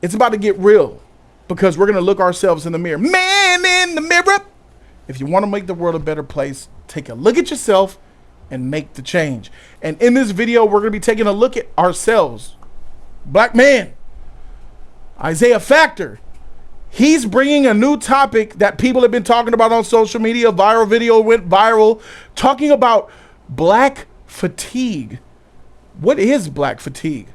It's about to get real because we're going to look ourselves in the mirror. Man in the mirror. If you want to make the world a better place, take a look at yourself and make the change. And in this video, we're going to be taking a look at ourselves. Black man, Isaiah Factor. He's bringing a new topic that people have been talking about on social media. Viral video went viral talking about black fatigue. What is black fatigue?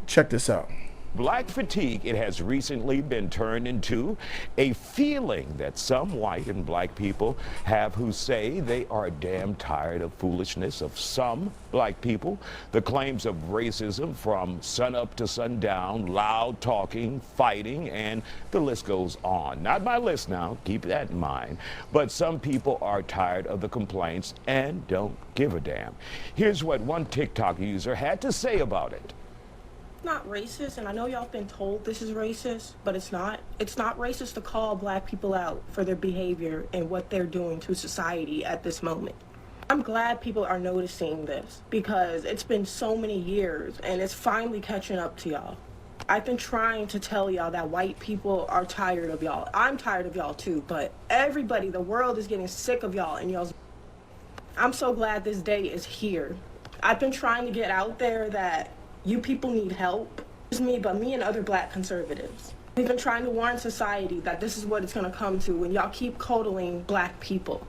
Check this out. Black fatigue, it has recently been turned into a feeling that some white and black people have who say they are damn tired of foolishness of some black people, the claims of racism from sunup to sundown, loud talking, fighting, and the list goes on. Not my list now, keep that in mind, but some people are tired of the complaints and don't give a damn. Here's what one TikTok user had to say about it. Not racist, and I know y'all been told this is racist, but it's not. It's not racist to call black people out for their behavior and what they're doing to society at this moment. I'm glad people are noticing this because it's been so many years and it's finally catching up to y'all. I've been trying to tell y'all that white people are tired of y'all. I'm tired of y'all too, but everybody, the world is getting sick of y'all and y'all's. I'm so glad this day is here. I've been trying to get out there that you people need help. It's me, but me and other black conservatives. We've been trying to warn society that this is what it's gonna come to when y'all keep coddling black people.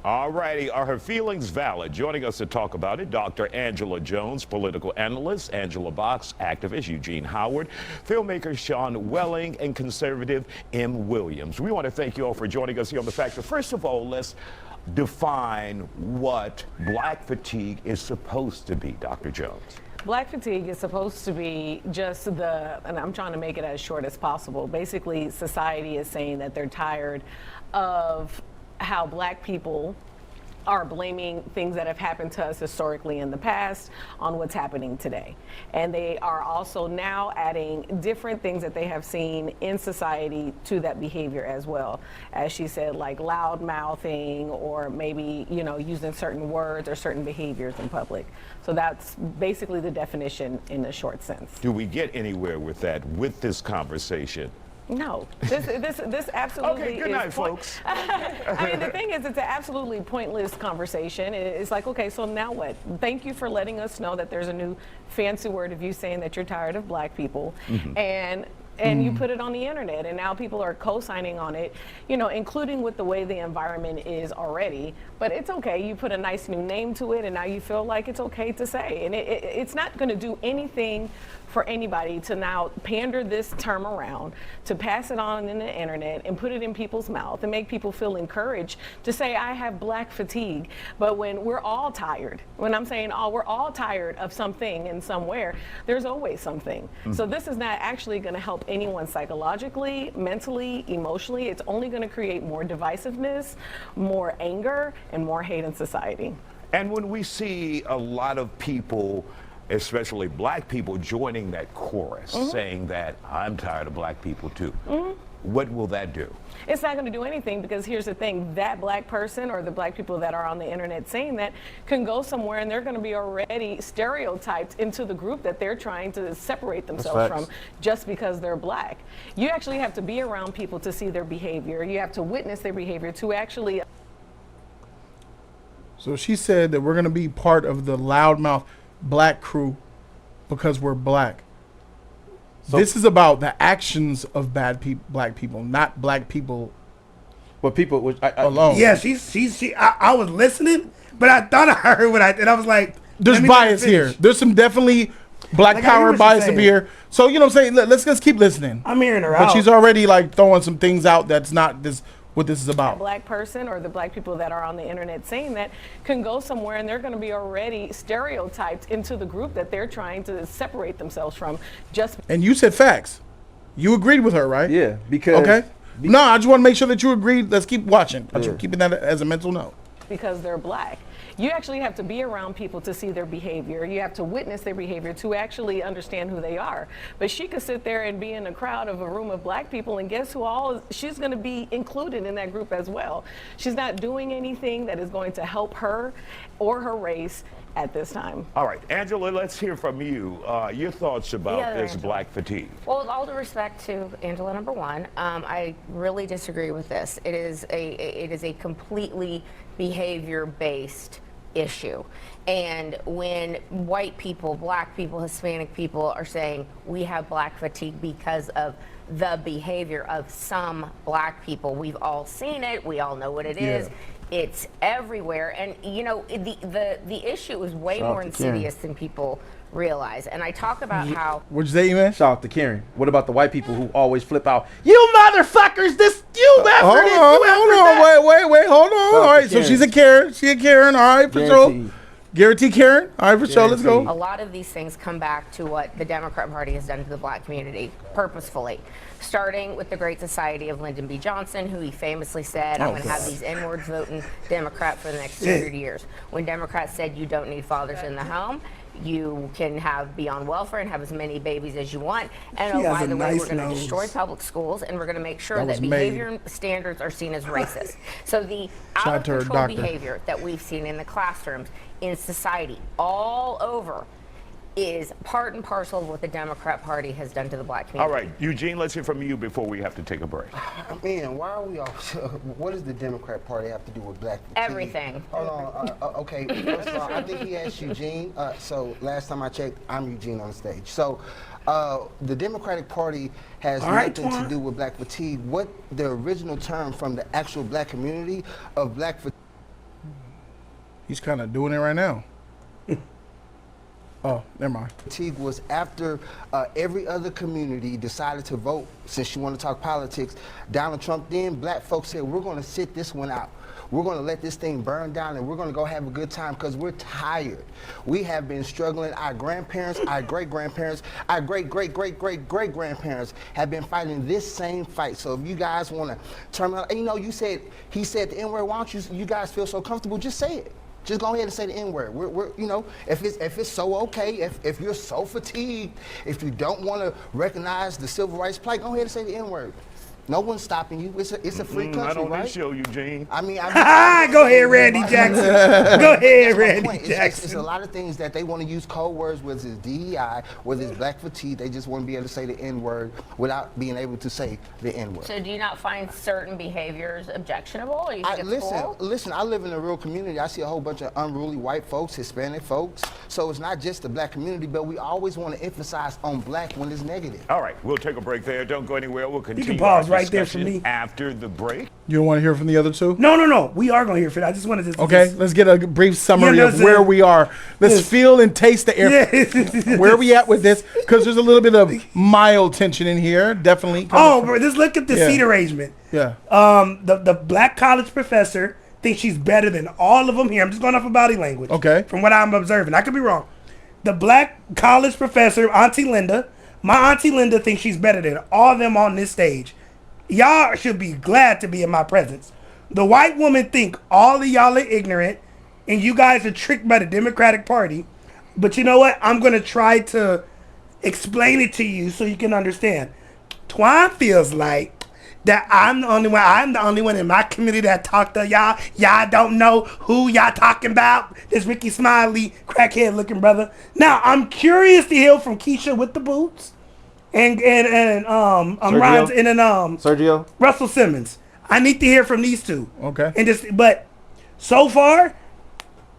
All righty, are her feelings valid? Joining us to talk about it, Dr. Angela Jones, political analyst, Angela Box, activist, Eugene Howard, filmmaker Sean Welling, and conservative M. Williams. We want to thank you all for joining us here on The Factor. First of all, let's define what black fatigue is supposed to be, Dr. Jones. Black fatigue is supposed to be just and I'm trying to make it as short as possible. Basically, society is saying that they're tired of how black people are blaming things that have happened to us historically in the past on what's happening today. And they are also now adding different things that they have seen in society to that behavior as well. As she said, like loud mouthing or maybe, using certain words or certain behaviors in public. So that's basically the definition in a short sense. Do we get anywhere with that, with this conversation? No, this absolutely okay, good is night, folks. I mean, the thing is, it's an absolutely pointless conversation. It's like, okay, so now what? Thank you for letting us know that there's a new fancy word of you saying that you're tired of black people, and you put it on the internet, and now people are co-signing on it, including with the way the environment is already. But it's okay. You put a nice new name to it, and now you feel like it's okay to say. And it's not going to do anything for anybody to now pander this term around, to pass it on in the internet and put it in people's mouth and make people feel encouraged to say, I have black fatigue. But when we're all tired, when I'm saying we're all tired of something and somewhere, there's always something. So this is not actually going to help anyone psychologically, mentally, emotionally. It's only going to create more divisiveness, more anger, and more hate in society. And when we see a lot of people, especially black people, joining that chorus, saying that I'm tired of black people too, what will that do? It's not going to do anything because here's the thing, that black person or the black people that are on the internet saying that can go somewhere and they're going to be already stereotyped into the group that they're trying to separate themselves from just because they're black. You actually have to be around people to see their behavior. You have to witness their behavior to actually. So she said that we're going to be part of the loudmouth black crew because we're black. So this is about the actions of black people, not black people. But people alone. Yeah, I was listening, but I thought I heard and I was like, there's bias here. There's some definitely black power bias up here. So what I'm saying, let's just keep listening. I'm hearing her out. But she's already like throwing some things out that's not what this is about. A black person or the black people that are on the internet saying that can go somewhere and they're going to be already stereotyped into the group that they're trying to separate themselves from. And you said facts. You agreed with her, right? Yeah, because no, I just want to make sure that you agreed. Let's keep watching. I'm keeping that as a mental note. Because they're black. You actually have to be around people to see their behavior. You have to witness their behavior to actually understand who they are. But she could sit there and be in a crowd of a room of black people, and guess who she's going to be included in that group as well. She's not doing anything that is going to help her or her race at this time. All right, Angela, let's hear from you. Your thoughts about this Angela. black fatigue. Well, with all due respect to Angela, number one, I really disagree with this. It is a completely behavior-based issue. And when white people, black people, Hispanic people are saying we have black fatigue because of the behavior of some black people, we've all seen it, we all know what it is. It's everywhere, and you know the issue is way more insidious than people realize. And I talk about how. What'd you say, man? Shout out to Karen. What about the white people who always flip out? You motherfuckers! This you effort Hold this, on, you effort hold on, that." wait, hold on. All right, so Karen. she's a Karen. She a Karen. All right, for sure. Guaranteed. Guarantee Karen. All right, for sure. Let's a go. lot of these things come back to what the Democrat Party has done to the black community purposefully. Starting with the Great Society of Lyndon B. Johnson, who he famously said, I'm going to have these N-words voting Democrat for the next 200 years. When Democrats said you don't need fathers in the home, you can be on welfare and have as many babies as you want. And oh, She has by a the way, nice we're going to nose. destroy public schools, and we're going to make sure That was that behavior standards are seen as racist. So the Shout out out of to her control doctor. behavior that we've seen in the classrooms, in society, all over, is part and parcel of what the Democrat Party has done to the black community. All right, Eugene, let's hear from you before we have to take a break. Man, why are we all? What does the Democrat Party have to do with black fatigue? Everything. Hold on. Okay, first of all, I think he asked Eugene. So last time I checked, I'm Eugene on the stage. So the Democratic Party has All right, nothing to Twan. do with black fatigue. What the original term from the actual black community of black fatigue. He's kind of doing it right now. Oh, never mind. Fatigue was after every other community decided to vote, since you want to talk politics, Donald Trump, then black folks said, we're going to sit this one out. We're going to let this thing burn down, and we're going to go have a good time because we're tired. We have been struggling. Our grandparents, our great-grandparents, our great-great-great-great-great-grandparents have been fighting this same fight. So if you guys want to turn around, and you know, he said the N-word, why don't you guys feel so comfortable, just say it. Just go ahead and say the N-word. We're you know, if it's so okay, if you're so fatigued, if you don't want to recognize the civil rights plight, go ahead and say the N-word. No one's stopping you. It's a free country, Not on right? this show, Eugene. I mean, Go ahead, Randy Jackson. Go ahead, Randy It's Jackson. a lot of things that they want to use code words, whether it's DEI, whether it's black fatigue. They just want to be able to say the N-word without being able to say the N-word. So do you not find certain behaviors objectionable, or you think it's cool? Listen, I live in a real community. I see a whole bunch of unruly white folks, Hispanic folks. So it's not just the black community, but we always want to emphasize on black when it's negative. All right, we'll take a break there. Don't go anywhere. We'll continue pause our right there for discussion me. after the break. You don't want to hear from the other two? No. We are going to hear for that. I just wanted to. Okay, let's get a brief summary Yeah, no, of where sir. we are. Let's Yes. feel and taste the air. Yeah. Where are we at with this? Because there's a little bit of mild tension in here, definitely. Oh, bro, just look at the Yeah. seat arrangement. Yeah. The black college professor thinks she's better than all of them here. I'm just going off of body language. Okay. From what I'm observing. I could be wrong. The black college professor, Auntie Linda, my Auntie Linda thinks she's better than all of them on this stage. Y'all should be glad to be in my presence. The white woman think all of y'all are ignorant and you guys are tricked by the Democratic Party. But you know what? I'm going to try to explain it to you so you can understand. Twan feels like that I'm the only one in my community that talk to y'all. Y'all don't know who y'all talking about. This Ricky Smiley, crackhead looking brother. Now, I'm curious to hear from Keisha with the boots and Ron's and Sergio? Russell Simmons. I need to hear from these two. Okay. But so far,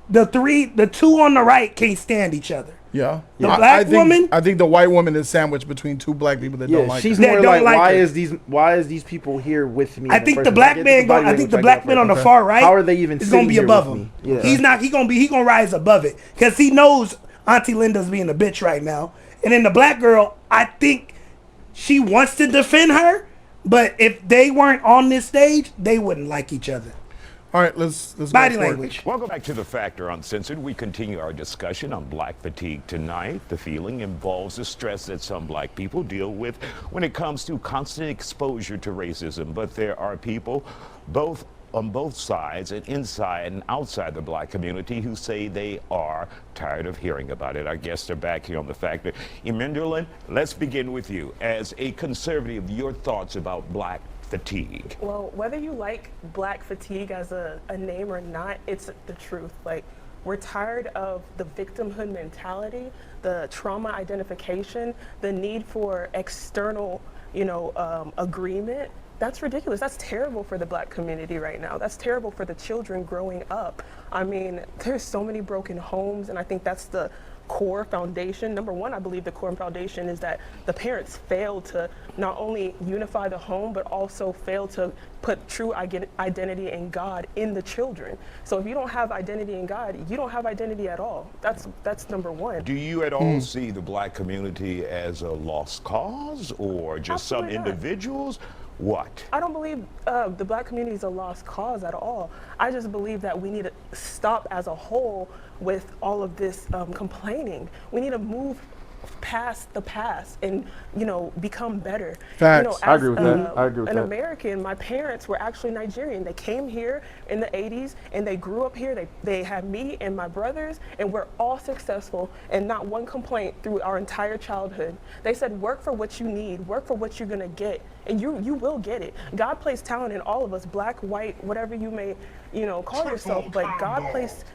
the two on the right can't stand each other. Yeah. The black woman? I think the white woman is sandwiched between two black people that don't Yeah, like she's her. That more don't like, like her. why is these people here with me? I in think first the place? black get man. the body I think the language, black I man get on the first. far right. How are they even is gonna sitting be here above with him. me? Yeah. He's not. He gonna rise above it because he knows Auntie Linda's being a bitch right now. And then the black girl, I think she wants to defend her, but if they weren't on this stage, they wouldn't like each other. All right, let's Body go for it. language. Welcome back to The Factor Uncensored. We continue our discussion on black fatigue tonight. The feeling involves the stress that some black people deal with when it comes to constant exposure to racism. But there are people on both sides and inside and outside the black community who say they are tired of hearing about it. Our guests are back here on The Factor. Emenderlin, let's begin with you. As a conservative, your thoughts about black fatigue. Well, whether you like black fatigue as a name or not, it's the truth. Like, We're tired of the victimhood mentality, the trauma identification, the need for external, agreement. That's ridiculous. That's terrible for the Black community right now. That's terrible for the children growing up. I mean, there's so many broken homes, and I think that's the core foundation. Number one, I believe the core foundation is that the parents failed to not only unify the home, but also failed to put true identity in God in the children. So if you don't have identity in God, you don't have identity at all. That's number one. Do you at all see the Black community as a lost cause, or just some Absolutely not. individuals? What? I don't believe the Black community is a lost cause at all. I just believe that we need to stop as a whole with all of this complaining. We need to move past the past and become better. Facts. I agree with that. I agree with an that. American, my parents were actually Nigerian. They came here in the 80s and they grew up here. They had me and my brothers, and we're all successful and not one complaint through our entire childhood. They said, work for what you need, work for what you're gonna get, and you will get it. God placed talent in all of us, black, white, whatever you may call yourself, but God placed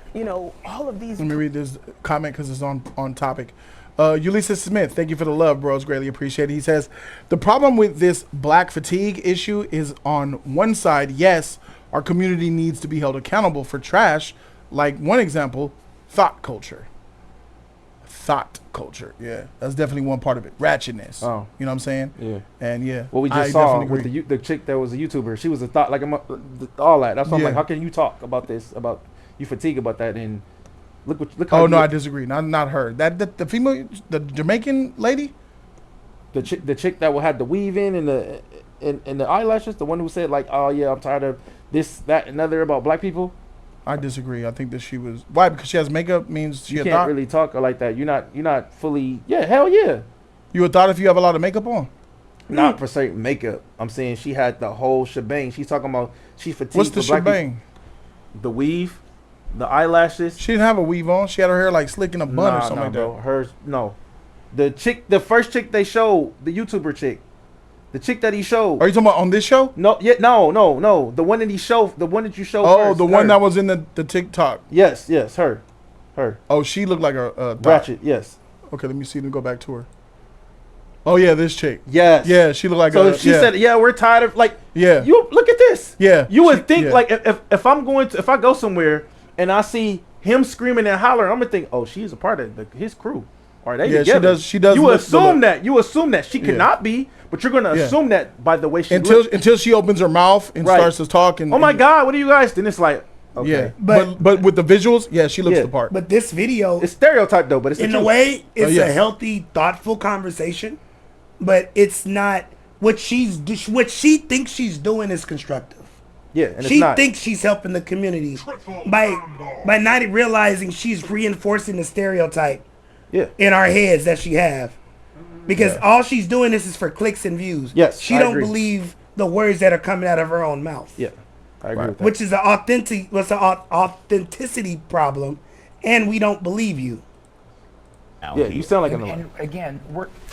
all of these. Let me read this comment because it's on topic. Ulysses Smith, thank you for the love, bros. Greatly appreciated. He says, the problem with this Black fatigue issue is, on one side, yes, our community needs to be held accountable for trash. Like one example, thought culture. Thought culture. Yeah, that's definitely one part of it. Ratchetness. Oh. You know what I'm saying? Yeah. And yeah. What we I just saw definitely with agree. the chick that was a YouTuber, she was a thought, like, all that. That's why I'm Yeah. like, how can you talk about this, about you fatigue about that, and look how Oh, no, you- I disagree. Not her. The female, the Jamaican lady? the chick that will have the weave in and the eyelashes, the one who said, like, oh yeah, I'm tired of this, that, and other about Black people. I disagree. I think that she was. Why? Because she has makeup means she You a can't thought? really talk like that. You're not fully. Yeah, hell yeah. You a thought if you have a lot of makeup on? Not for certain makeup. I'm saying she had the whole shebang. She's talking about she fatigued. What's the for Black people. shebang? The weave, the eyelashes. She didn't have a weave on. She had her hair like slick in a bun or something like that. bro. Hers, no. The first chick they showed, the YouTuber chick, the chick that he showed. Are you talking about on this show? No, yeah, no. The one that he showed, the one that you showed. Oh, first, the one her. that was in the TikTok. Yes, her. Oh, she looked like a thought. Ratchet, yes. Okay, let me see. Let me go back to her. Oh yeah, this chick. Yes. Yeah, she looked like So a. she yeah. said, "Yeah, we're tired of like." Yeah. You look at this. Yeah. You would She- think yeah. like if I go somewhere and I see him screaming and hollering, I'm gonna think, oh, she's a part of his crew. Or they Yeah, she together. does- she does You look the assume look. that. You assume that she Yeah. cannot be, but you're gonna Yeah. assume that by the way she until looks. she opens her mouth and Right. starts to talk and. Oh my and- God, what are you guys? Then it's like, okay. Yeah. But- But with the visuals, yeah, she looks Yeah. the part. But this video, It's stereotype though, but it's in the a truth. way, it's yeah. a healthy, thoughtful conversation. But it's not what she thinks she's doing is constructive. Yeah, and She it's not. thinks she's helping the community by not realizing she's reinforcing the stereotype Yeah. in our heads that she have. Because all she's doing this is for clicks and views. Yes, she I don't agree. believe the words that are coming out of her own mouth. Yeah, I agree with that. Which is an authenticity problem, and we don't believe you. Yeah, you sound like and, an and again,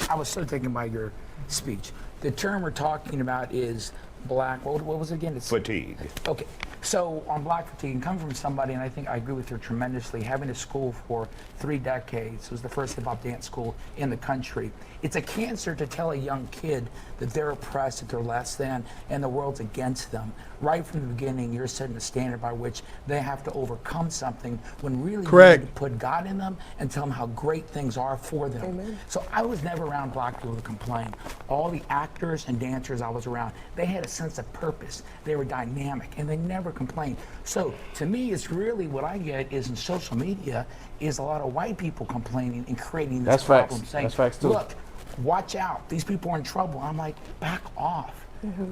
I was so taken by your speech. The term we're talking about is black. What was it again? It's Fatigue. Okay, so on black fatigue, come from somebody, and I think I agree with her tremendously, having a school for 3 decades, it was the first hip-hop dance school in the country. It's a cancer to tell a young kid that they're oppressed, that they're less than, and the world's against them. Right from the beginning, you're setting a standard by which they have to overcome something when really Correct. you need to put God in them and tell them how great things are for them. Amen. So I was never around black people to complain. All the actors and dancers I was around, they had a sense of purpose. They were dynamic, and they never complained. So to me, it's really what I get is in social media is a lot of white people complaining and creating this That's facts. problem, saying, That's facts, too. look, watch out, these people are in trouble. I'm like, back off.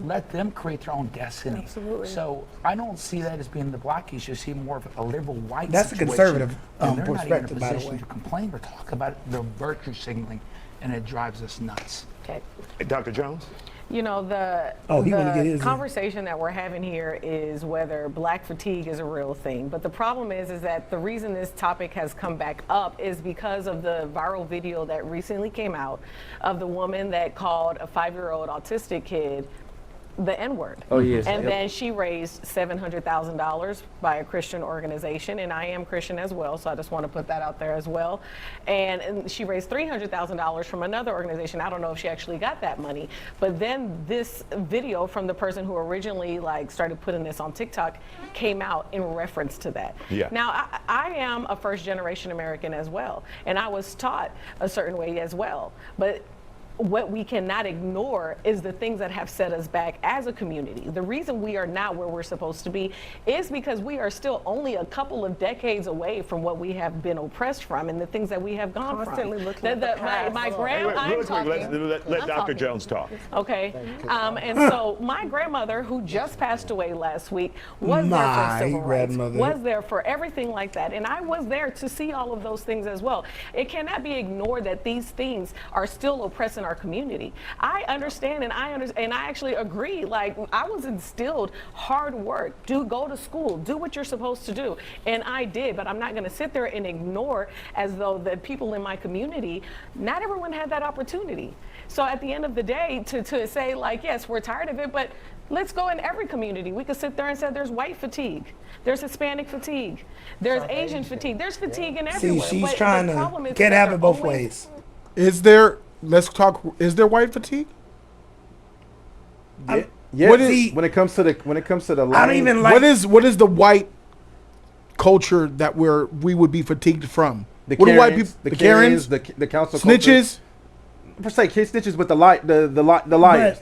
Let them create their own destiny. Absolutely. So I don't see that as being the black issue. I see more of a liberal white That's a situation. conservative, And they're not even in a perspective, by the position way. to complain or talk about it. They're virtue signaling, and it drives us nuts. Okay. Dr. Jones? You know, the He wanna get his in. conversation that we're having here is whether black fatigue is a real thing. But the problem is that the reason this topic has come back up is because of the viral video that recently came out of the woman that called a 5-year-old autistic kid the N-word. Oh, yes. And Yep. then she raised $700,000 by a Christian organization, and I am Christian as well, so I just want to put that out there as well. And she raised $300,000 from another organization. I don't know if she actually got that money, but then this video from the person who originally started putting this on TikTok came out in reference to that. Yeah. Now, I am a first-generation American as well, and I was taught a certain way as well, but what we cannot ignore is the things that have set us back as a community. The reason we are not where we're supposed to be is because we are still only a couple of decades away from what we have been oppressed from and the things that we have gone Constantly from. looking at the past. My Wait, grandma, real quick, let Dr. talking. Jones talk. okay, and so my grandmother, who just passed away last week, was there My for civil rights, grandmother. was there for everything like that, and I was there to see all of those things as well. It cannot be ignored that these things are still oppressing our community. I understand, and I actually agree. Like, I was instilled hard work, go to school, do what you're supposed to do, and I did. But I'm not going to sit there and ignore as though the people in my community, not everyone had that opportunity. So at the end of the day, to say like, yes, we're tired of it, but let's go in every community. We could sit there and say there's white fatigue, there's Hispanic fatigue, there's Asian fatigue, there's fatigue in See, everywhere. she's But trying the to problem is can't that have they're it both always- ways. Is there? Let's talk. Is there white fatigue? Yeah, What is- See, when it comes to the I don't even like What is the white culture that we would be fatigued from? the What do white Karens, people? The Karens, the council snitches. Per se, snitches with the liars,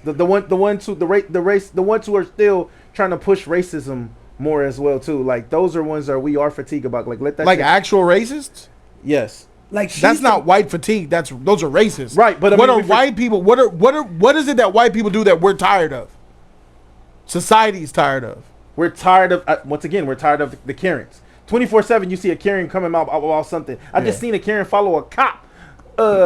the ones who are still trying to push racism more as well too. Like those are ones that we are fatigued about. Like let that Like shit- actual racists. yes. like she's That's the- not white fatigue. Those are racists. Right, but I what mean, are white people? What is it that white people do that we're tired of? Society's tired of. We're tired of once again. We're tired of the Karens. 24/7, you see a Karen coming out about something. I just seen a Karen follow a cop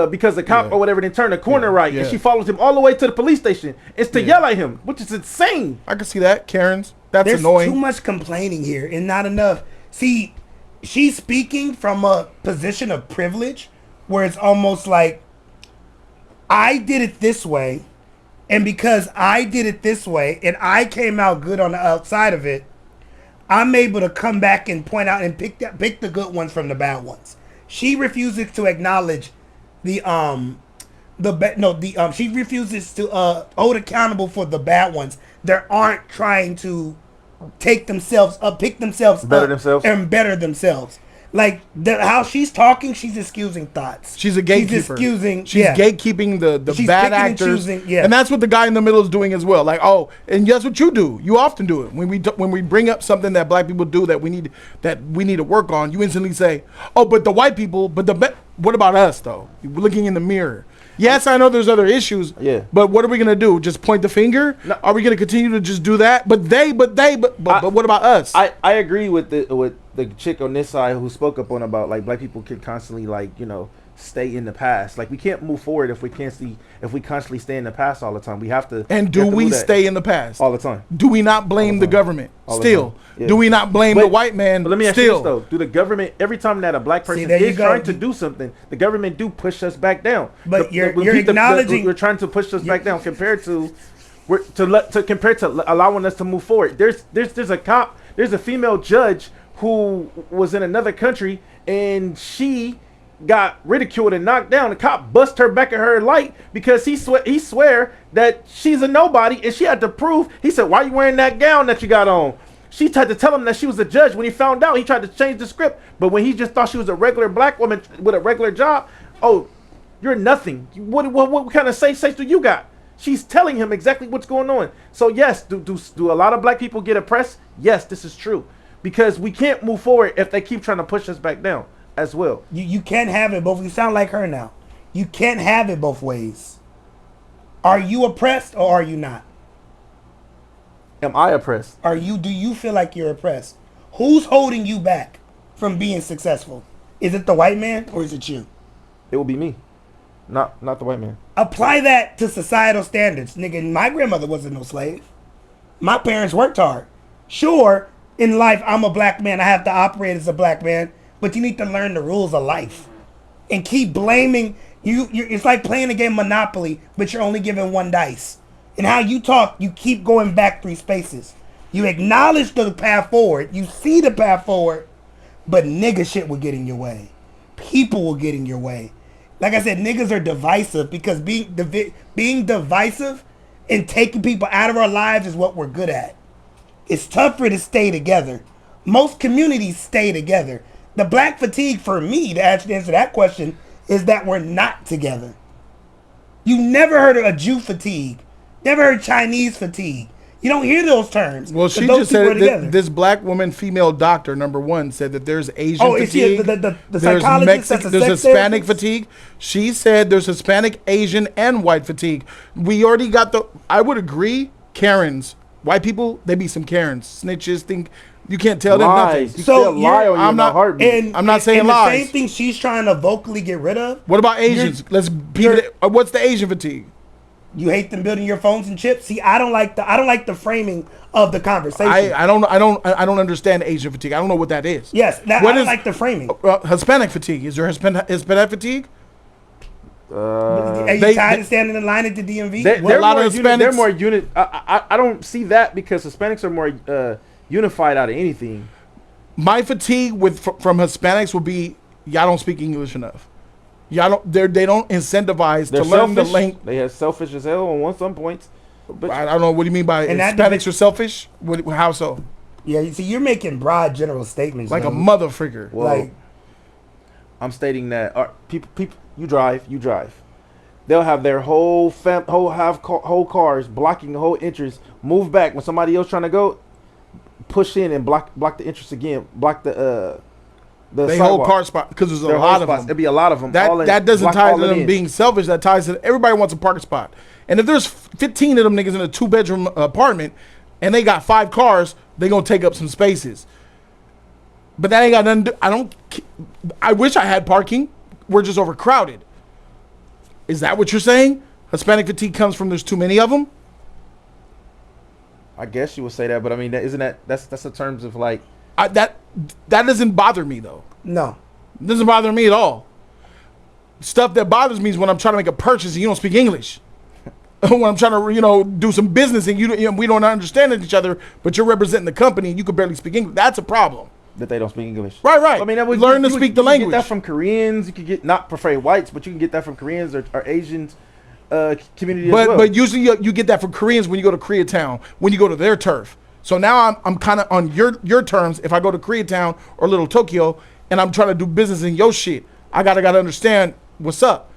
because the cop or whatever didn't turn the corner right, and she follows him all the way to the police station. It's to yell at him, which is insane. I can see that, Karens. That's There's annoying. too much complaining here and not enough. See, she's speaking from a position of privilege where it's almost like I did it this way, and because I did it this way and I came out good on the outside of it, I'm able to come back and point out and pick the good ones from the bad ones. She refuses to acknowledge she refuses to hold accountable for the bad ones that aren't trying to take themselves up, pick themselves Better up themselves. and better themselves. Like how she's talking, she's excusing thoughts. She's a gatekeeper. She's excusing. She's yeah. gatekeeping the She's bad picking and actors, choosing, yeah. and that's what the guy in the middle is doing as well. Like, oh, and that's what you do. You often do it when we bring up something that black people do that we need to work on. You instantly say, oh, but the white people, what about us though? You're looking in the mirror. Yes, I know there's other issues. Yeah. But what are we gonna do? Just point the finger? No. Are we gonna continue to just do that? But what about us? I agree with the chick on this side who spoke up on about like black people can constantly stay in the past. Like we can't move forward if we constantly stay in the past all the time. We have to. And do we stay in the past all the time? Do we not blame the government All the still? time. Yeah. Do we not blame the white man But let me ask you still? this though: do the government every time that a black person there you is go. trying to do something, the government do push us back down? But you're acknowledging- you're trying to push us back down compared to compared to allowing us to move forward. There's a female judge who was in another country and she got ridiculed and knocked down. The cop bust her back at her light because he swear that she's a nobody and she had to prove. He said, "Why are you wearing that gown that you got on?" She tried to tell him that she was a judge. When he found out, he tried to change the script. But when he just thought she was a regular black woman with a regular job, oh, you're nothing. What kind of say do you got? She's telling him exactly what's going on. So yes, do a lot of black people get oppressed? Yes, this is true. Because we can't move forward if they keep trying to push us back down as well. You can't have it both. You sound like her now. You can't have it both ways. Are you oppressed or are you not? Am I oppressed? Do you feel like you're oppressed? Who's holding you back from being successful? Is it the white man or is it you? It will be me. Not the white man. Apply that to societal standards. Nigga, my grandmother wasn't no slave. My parents worked hard. Sure, in life, I'm a black man. I have to operate as a black man. But you need to learn the rules of life. And keep blaming. It's like playing a game Monopoly, but you're only given one dice. And how you talk, you keep going back 3 spaces. You acknowledge the path forward. You see the path forward, but nigga shit will get in your way. People will get in your way. Like I said, niggas are divisive because being divisive and taking people out of our lives is what we're good at. It's tougher to stay together. Most communities stay together. The black fatigue for me, to actually answer that question, is that we're not together. You never heard of a Jew fatigue. Never heard Chinese fatigue. You don't hear those terms. Well, she just said this black woman, female doctor, number one, said that there's Asian fatigue. The there's psychologist there's Hispanic fatigue. She said there's Hispanic, Asian, and white fatigue. We already got the. I would agree. Karens, white people, they be some Karens, snitches. Think you can't tell them nothing. You so lie on I'm not. Heartbeat. I'm not saying lies. The same thing she's trying to vocally get rid of. What about Asians? What's the Asian fatigue? You hate them building your phones and chips. See, I don't like the framing of the conversation. I don't understand Asian fatigue. I don't know what that is. Yes, I don't like the framing. Hispanic fatigue. Is there Hispanic fatigue? Are you tired of standing in line at the DMV? They're more unit. I don't see that because Hispanics are more unified out of anything. My fatigue from Hispanics would be y'all don't speak English enough. Y'all don't. They don't incentivize to learn the language. They are selfish as hell on some points. But I don't know what do you mean by Hispanics are selfish. How so? Yeah, you see, you're making broad general statements like a motherfucker. Well, I'm stating that people. You drive. They'll have their whole cars blocking the whole entrance. Move back when somebody else trying to go. Push in and block the entrance again. Block the whole car spot because there's a lot of them. It'd be a lot of them. That doesn't tie to them being selfish. That ties to everybody wants a parking spot. And if there's 15 of them niggas in a 2-bedroom apartment and they got 5 cars, they gonna take up some spaces. But that ain't got nothing to do. I wish I had parking. We're just overcrowded. Is that what you're saying? Hispanic fatigue comes from there's too many of them? I guess you would say that, but I mean, that's in terms of like that doesn't bother me though. No, it doesn't bother me at all. Stuff that bothers me is when I'm trying to make a purchase and you don't speak English. When I'm trying to do some business and we don't understand each other, but you're representing the company and you can barely speak English. That's a problem. That they don't speak English. Right. I mean, learn to speak the language. You get that from Koreans. You could get not prefer whites, but you can get that from Koreans or Asians community as well. But usually you get that from Koreans when you go to Koreatown, when you go to their turf. So now I'm kind of on your terms. If I go to Koreatown or Little Tokyo and I'm trying to do business in your shit, I gotta understand what's up.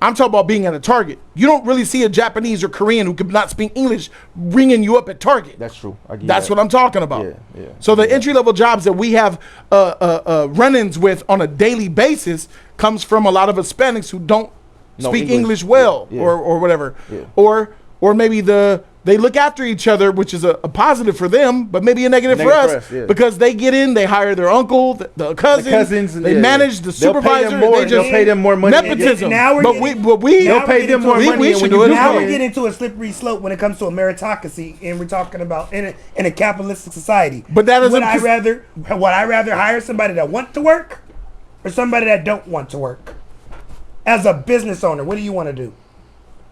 I'm talking about being at a Target. You don't really see a Japanese or Korean who could not speak English ringing you up at Target. That's true. That's what I'm talking about. Yeah. So the entry-level jobs that we have run-ins with on a daily basis comes from a lot of Hispanics who don't speak English well or whatever. Yeah. Or maybe they look after each other, which is a positive for them, but maybe a negative for us because they get in, they hire their uncle, the cousins they manage the supervisor. They'll pay them more money. Nepotism. Now they'll pay them more money. We should do it. Now we're getting to a slippery slope when it comes to a meritocracy, and we're talking about in a capitalistic society. But that would I rather hire somebody that want to work or somebody that don't want to work? As a business owner, what do you want to do?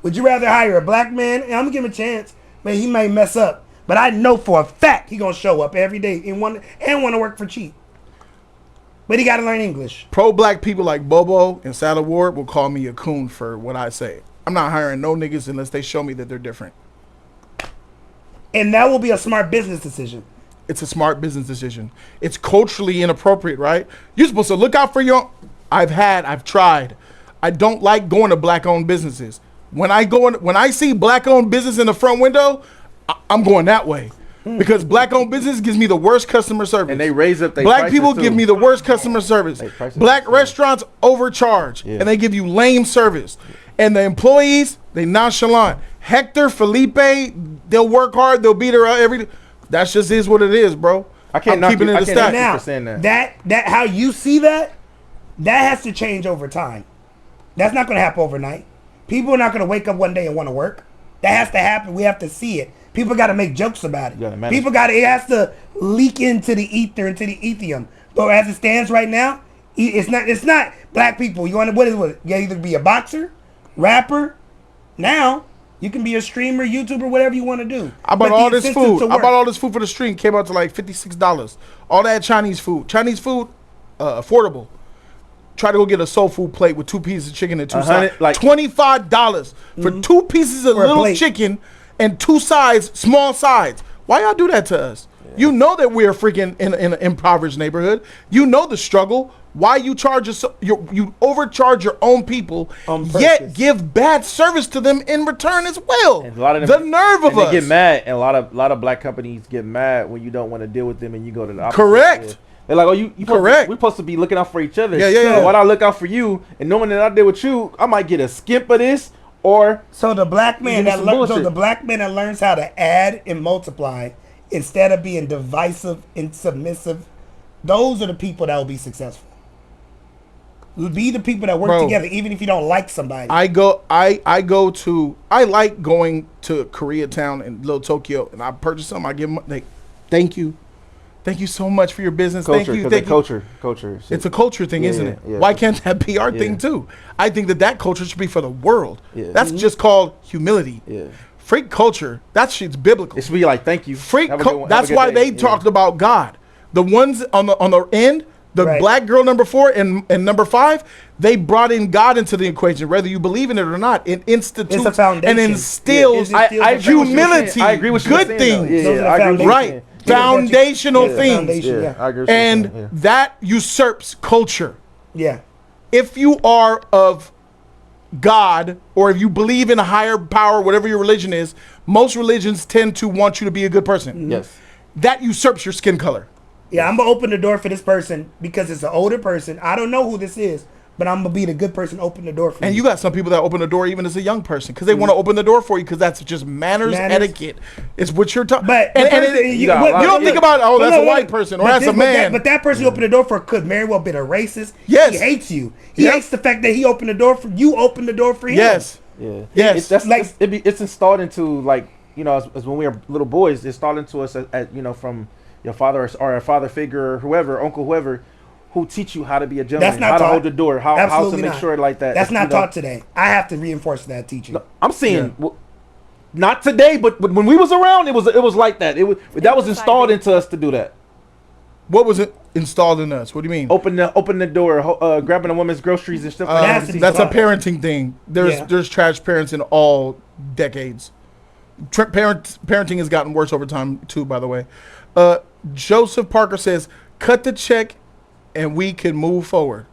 Would you rather hire a black man? And I'm gonna give him a chance. Man, he may mess up, but I know for a fact he gonna show up every day and want to work for cheap. But he gotta learn English. Pro-black people like Bobo and Saddle Ward will call me a coon for what I say. I'm not hiring no niggas unless they show me that they're different. And that will be a smart business decision. It's a smart business decision. It's culturally inappropriate, right? You're supposed to look out for your. I've tried. I don't like going to black-owned businesses. When I see black-owned business in the front window, I'm going that way. Because black-owned business gives me the worst customer service. And they raise up their black people give me the worst customer service. Black restaurants overcharge and they give you lame service. And the employees, they nonchalant. Hector, Felipe, they'll work hard, they'll beat her out that just is what it is, bro. I can't keep it in the stack. Now, that how you see that has to change over time. That's not going to happen overnight. People are not going to wake up one day and want to work. That has to happen. We have to see it. People got to make jokes about it. It has to leak into the ether, into the ethium. But as it stands right now, it's not black people. You want to, what is it? You either be a boxer, rapper. Now, You can be a streamer, YouTuber, whatever you want to do. I bought But all the this incentive food. to I work. bought all this food for the stream. Came out to like $56. All that Chinese food. Affordable. Try to go get a soul food plate with 2 pieces of chicken and 2 sides. like- $25 for 2 pieces of For a little plate. chicken and 2 sides, small sides. Why y'all do that to us? You know that we're freaking in an impoverished neighborhood. You know the struggle. Why you charge you overcharge your own people, On yet purpose. give bad service to them in return as well. And a lot of the them, nerve of and us. they get mad, and a lot of black companies get mad when you don't want to deal with them and you go to the opposite. Correct. Yeah. They're like, oh, you Correct. we're supposed to be looking out for each other. Yeah, yeah, So yeah. why not look out for you? And knowing that I deal with you, I might get a skimp of this, or So the black man Give me that some learns, so bullshit. the black man that learns how to add and multiply instead of being divisive and submissive, those are the people that will be successful. Be the people that work Bro. together, even if you don't like somebody. I like going to Koreatown and Little Tokyo, and I purchase something. I give them like, thank you so much for your business. culture, Thank you, because thank you. culture. shit. It's a culture thing, Yeah, isn't yeah, it? yeah. Why can't that be our Yeah. thing too? I think that culture should be for the world. Yeah. That's just called humility. Yeah. Freak culture, that shit's biblical. It should be like, thank you. Freak. Have a good one. Have a That's good why day. they Yeah. talked about God. The ones on the end, the Right. black girl number 4 and number 5, they brought in God into the equation, whether you believe in it or not. It institutes It's a foundation. and instills Yeah, it instills I a agree with you. humility, I agree with you. good saying, things. though. Yeah, Those are the I agree with you. Right. saying. Foundational Yeah. things. Foundation. Yeah, I agree with you. And saying, yeah. that usurps culture. yeah. If you are of God, or if you believe in a higher power, whatever your religion is, most religions tend to want you to be a good person. Yes. That usurps your skin color. Yeah, I'm gonna open the door for this person because it's an older person. I don't know who this is, but I'm gonna be the good person. Open the door for And you got some people that open the door even as a young person because they want to open the door for you because that's just manners, Manners. etiquette. It's what you're talking. But and the person- you, got a lot- don't think about, oh, But that's look, a white look, person or but that's a man. But that person you open the door for could very well been a racist. Yes. He hates you. He Yep. hates the fact that he opened the door for you. Opened the door for him. Yes. Yeah. Yes. It's installed into, like, you know, as when we were little boys, it's installed into us at, you know, from your father or a father figure or whoever, uncle, whoever, who teach you how to be a gentleman, That's not how to taught. hold the door, how to Absolutely make not. sure like that. That's not you know. taught today. I have to reinforce that teaching. No, I'm saying, not today, but when we was around, it was like that. That was was installed like- into us to do that. What was it installed in us? What do you mean? Open the door, grabbing a woman's groceries and stuff like That's that. to be That's a taught. parenting thing. Yeah. There's trash parents in all decades. Parenting has gotten worse over time too. By the way, Joseph Parker says, "Cut the check, and we can move forward."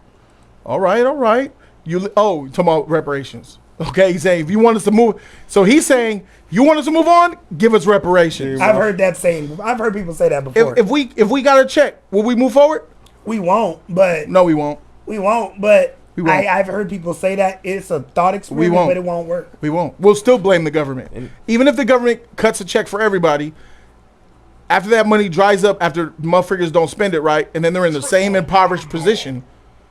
All right. Talking about reparations. Okay, he's saying if you want us to move, so he's saying you want us to move on, give us reparations. I've heard that saying. I've heard people say that before. If we got a check, will we move forward? we won't, but No, we won't. we won't. But We won't. I've heard people say that it's a thought experiment, won't. but it won't work. We won't. We'll still blame the government. Even if the government cuts a check for everybody, after that money dries up, after motherfuckers don't spend it right, and then they're in the same impoverished position,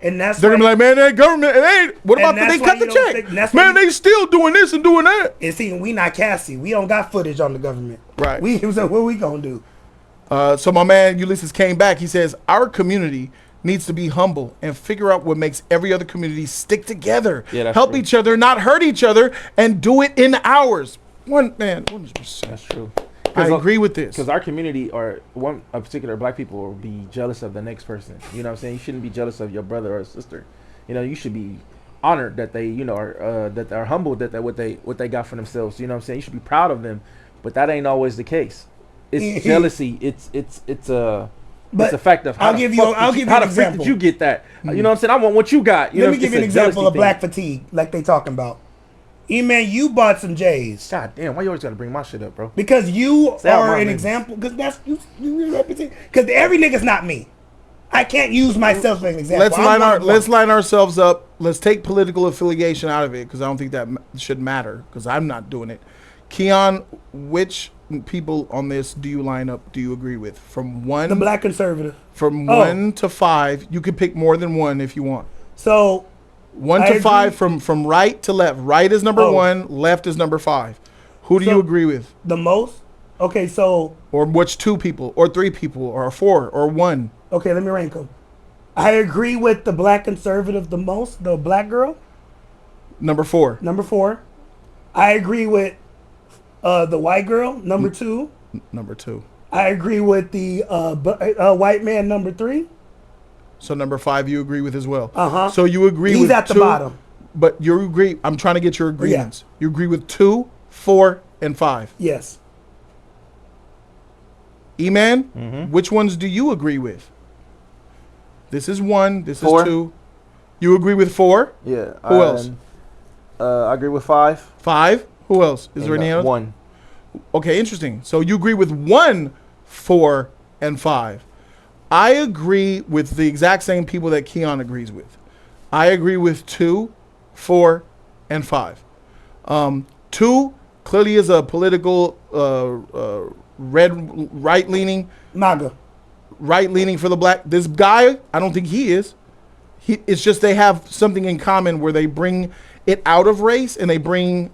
And that's they're why, gonna be like, man, that government, it ain't. What And about that they that's why cut the you don't check? think- that's why Man, you- they still doing this and doing that. and see, we not Cassie. We don't got footage on the government. Right. So what we gonna do? So my man Ulysses came back. He says, our community needs to be humble and figure out what makes every other community stick together, Yeah, that's help true. each other, not hurt each other, and do it in ours. 100%. That's true. I agree with this. Because our community or a particular black people will be jealous of the next person. You know what I'm saying? You shouldn't be jealous of your brother or sister. You know, you should be honored that they, you know, are that they're humbled that what they got for themselves. You know what I'm saying? You should be proud of them, but that ain't always the case. It's jealousy. It's a fact of how I'll give you an how the freak example. did you get that? You know what I'm saying? I want what you got. You Let know, me give it's you an a example jealousy of thing. black fatigue, like they talking about. E-man, you bought some J's God damn, why you always gotta bring my shit up, bro? because you Say out are my an business. example. Because that's you represent. Because every nigga's not me. I can't use myself as an example. Let's line ourselves up. Let's take political affiliation out of it because I don't think that should matter because I'm not doing it. Keon, which people on this do you line up? Do you agree with? From one, the black conservative. from Oh. 1 to 5, you can pick more than one if you want. So 1 I to 5 agree. from right to left. Right is number Oh. 1, left is number 5. Who do So- you agree with? the most. Okay, so Or which 2 people, or 3 people, or 4, or 1? okay, let me rank them. I agree with the black conservative the most. The black girl, Number 4. number 4. I agree with the white girl, number 2. Number 2. I agree with the white man, number 3. So number 5 you agree with as well. Uh-huh. So you agree He's with at the 2, bottom. but you agree. I'm trying to get your agreements. You agree with 2, 4, and 5. Yes. E-Man, which ones do you agree with? This is 1. This 4. is 2. You agree with 4? Yeah. Who else? I agree with 5. 5. Who else? Is there any else? 1. Okay, interesting. So you agree with 1, 4, and 5. I agree with the exact same people that Keon agrees with. I agree with 2, 4, and 5. 2 clearly is a political right-leaning. MAGA. Right-leaning for the black. This guy, I don't think he is. It's just they have something in common where they bring it out of race and they bring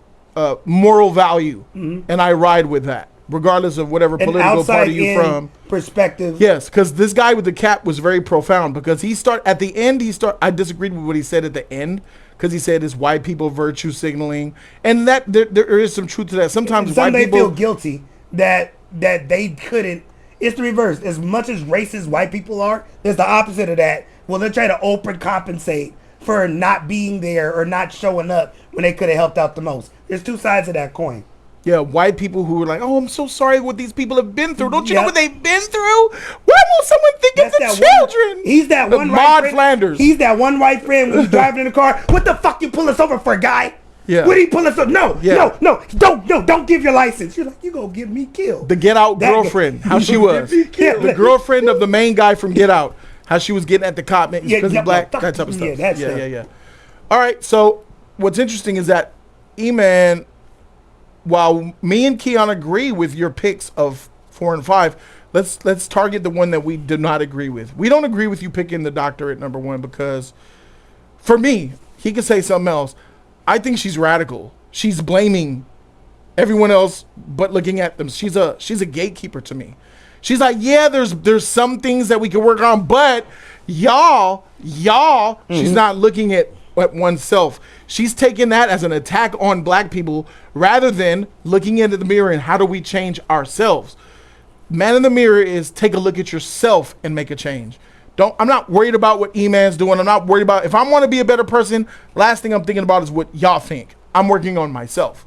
moral value. And I ride with that, regardless of whatever An political party you're outside-in from. perspective. Yes, because this guy with the cap was very profound because at the end, I disagreed with what he said at the end because he said it's white people virtue signaling. And that there is some truth to that. Sometimes white they people feel guilty that they couldn't. It's the reverse. As much as racist white people are, there's the opposite of that. Well, they try to overcompensate for not being there or not showing up when they could have helped out the most. There's 2 sides of that coin. Yeah, white people who are like, oh, I'm so sorry what these people have been through. Don't you know Yep. what they've been through? Why won't someone think of That's the that children? He's that The one Maud white friend. Flanders. He's that one white friend when he's driving in the car. What the fuck you pull us over for, guy? Yeah. What did he pull us over? No, Yeah. no, don't give your license. You're like, you gonna get me killed. The Get Out That- girlfriend, how she was. Yeah, The girlfriend of the main guy from Get Out, how she was getting at the cop because Yeah, he's yeah, black, fuck- that type of stuff. yeah, that stuff. Yeah. All right, so what's interesting is that E-Man, while me and Keon agree with your picks of 4 and 5, let's target the one that we do not agree with. We don't agree with you picking the doctor at number 1 because, for me, he could say something else. I think she's radical. She's blaming everyone else but looking at them. She's a gatekeeper to me. She's like, yeah, there's some things that we can work on, but y'all, she's not looking at oneself. She's taking that as an attack on black people rather than looking into the mirror and how do we change ourselves. Man in the mirror is take a look at yourself and make a change. I'm not worried about what E-Man's doing. I'm not worried about, if I want to be a better person, last thing I'm thinking about is what y'all think. I'm working on myself.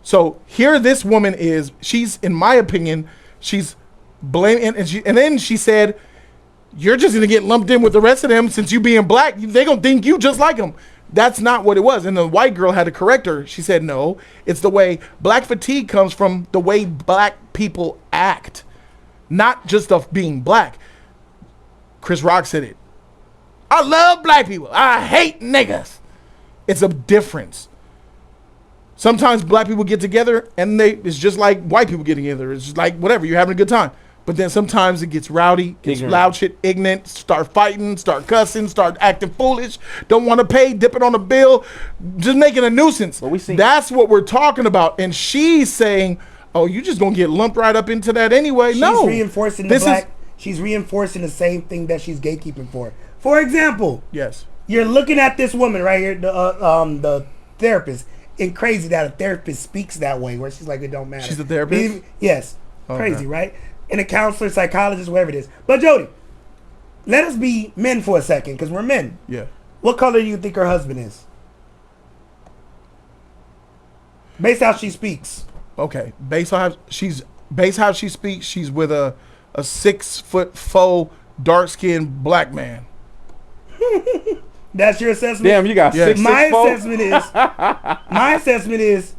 So here this woman is, she's, in my opinion, she's blaming, and then she said, you're just going to get lumped in with the rest of them since you being black. They going to think you just like them. That's not what it was. And the white girl had to correct her. She said, no, it's the way black fatigue comes from the way black people act, not just of being black. Chris Rock said it. I love black people. I hate niggas. It's a difference. Sometimes black people get together and it's just like white people getting together. It's just like whatever, you're having a good time. But then sometimes it gets rowdy, gets loud shit, ignorant, start fighting, start cussing, start acting foolish, don't want to pay, dipping on a bill, just making a nuisance. That's what we're talking about. And she's saying, oh, you just gonna get lumped right up into that anyway. She's reinforcing she's reinforcing the same thing that she's gatekeeping for. For example, yes, you're looking at this woman right here, the therapist, and crazy that a therapist speaks that way, where she's like, it don't matter. She's a therapist? Yes. Okay. Crazy, right? And a counselor, psychologist, whatever it is. But Jody, let us be men for a second, because we're men. Yeah. What color do you think her husband is? Based how she speaks. Okay. Based how she speaks, she's with a 6'4" dark-skinned black man. That's your assessment? Damn, you got 6'4"? My assessment is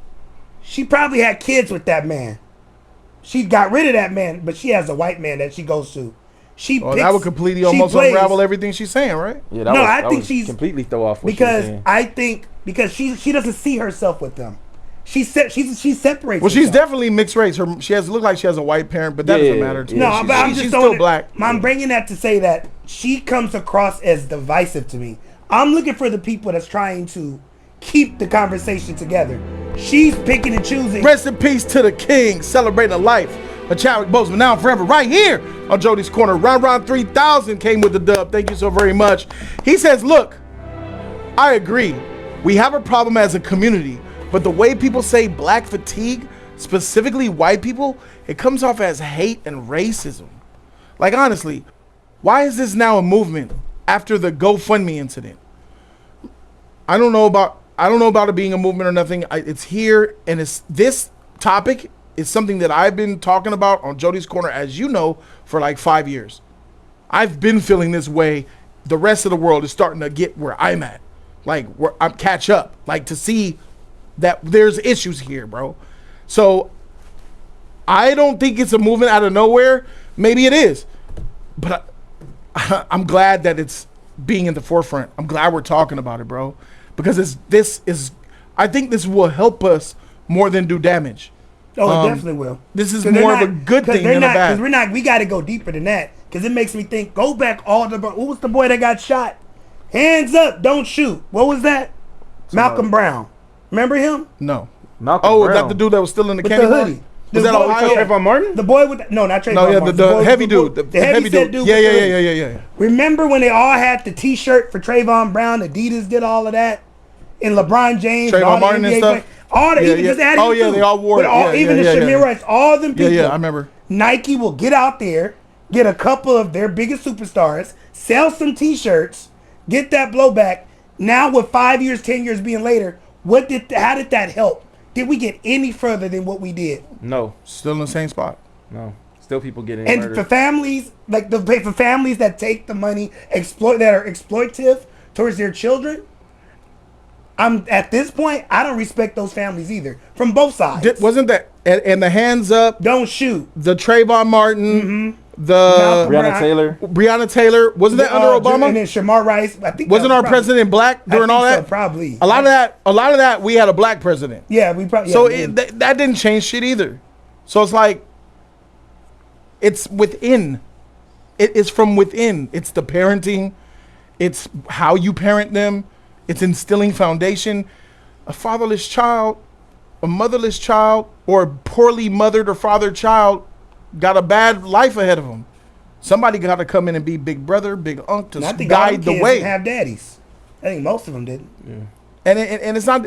she probably had kids with that man. She got rid of that man, but she has a white man that she goes to. That would completely almost unravel everything she's saying, right? Yeah, I think she's completely throw off what she's saying. I think because she doesn't see herself with them. She separates. Well, she's definitely mixed race. She look like she has a white parent, but that doesn't matter to me. No, but I'm just she's still black. I'm bringing that to say that she comes across as divisive to me. I'm looking for the people that's trying to keep the conversation together. She's picking and choosing. Rest in peace to the king, celebrating a life of Chadwick Boseman now and forever, right here on Jody's Corner. Ron 3000 came with the dub. Thank you so very much. He says, look, I agree. We have a problem as a community, but the way people say black fatigue specifically white people, it comes off as hate and racism. Like, honestly, why is this now a movement after the GoFundMe incident? I don't know about it being a movement or nothing. It's here, and this topic is something that I've been talking about on Jody's Corner, as you know, for like 5 years. I've been feeling this way. The rest of the world is starting to get where I'm at. Like, where I'm catch up. Like, to see that there's issues here, bro. So I don't think it's a movement out of nowhere. Maybe it is, but I'm glad that it's being in the forefront. I'm glad we're talking about it, bro, because I think this will help us more than do damage. Oh, it definitely will. This is more of a good thing than a bad. Because we got to go deeper than that. Because it makes me think. Go back who was the boy that got shot? Hands up, don't shoot. What was that? Malcolm Brown. Remember him? No. Malcolm Oh, Brown. is that the dude that was still in the With candy the bar? hoodie. Was that Ohio? Trayvon Martin? The boy with not Trayvon No, yeah, Martin. the boy heavy with dude. The heavy set dude. Yeah, with yeah, the yeah, hoodie. yeah, yeah. Remember when they all had the T-shirt for Trayvon Brown? Adidas did all of that, and LeBron James, and all Trayvon Martin the and NBA stuff. All the Yeah, even yeah. just added Oh, yeah, too. they all wore But it. all, Yeah, even yeah, the yeah, Shamir yeah. Rice, all them people. Yeah, I remember. Nike will get out there, get a couple of their biggest superstars, sell some T-shirts, get that blowback. Now with 5 years, 10 years being later, how did that help? Did we get any further than what we did? No. Still in the same spot. No. Still people getting And murdered. for families, for families that take the money, that are exploitive towards their children, at this point, I don't respect those families either, from both sides. Wasn't that and the hands up? Don't shoot. The Trayvon Martin, the Malcolm Breonna Breonna Taylor. Wasn't that under Obama? And then Shamar Rice. I think Wasn't our president black during all that? Probably. A lot of that. We had a black president. Yeah, we probably. So yeah, that didn't change shit either. So it's like, it's within. It is from within. It's the parenting. It's how you parent them. It's instilling foundation. A fatherless child, a motherless child, or a poorly mothered or fathered child got a bad life ahead of them. Somebody got to come in and be big brother, big uncle to guide the way. Have daddies. I think most of them didn't. Yeah. And it's not.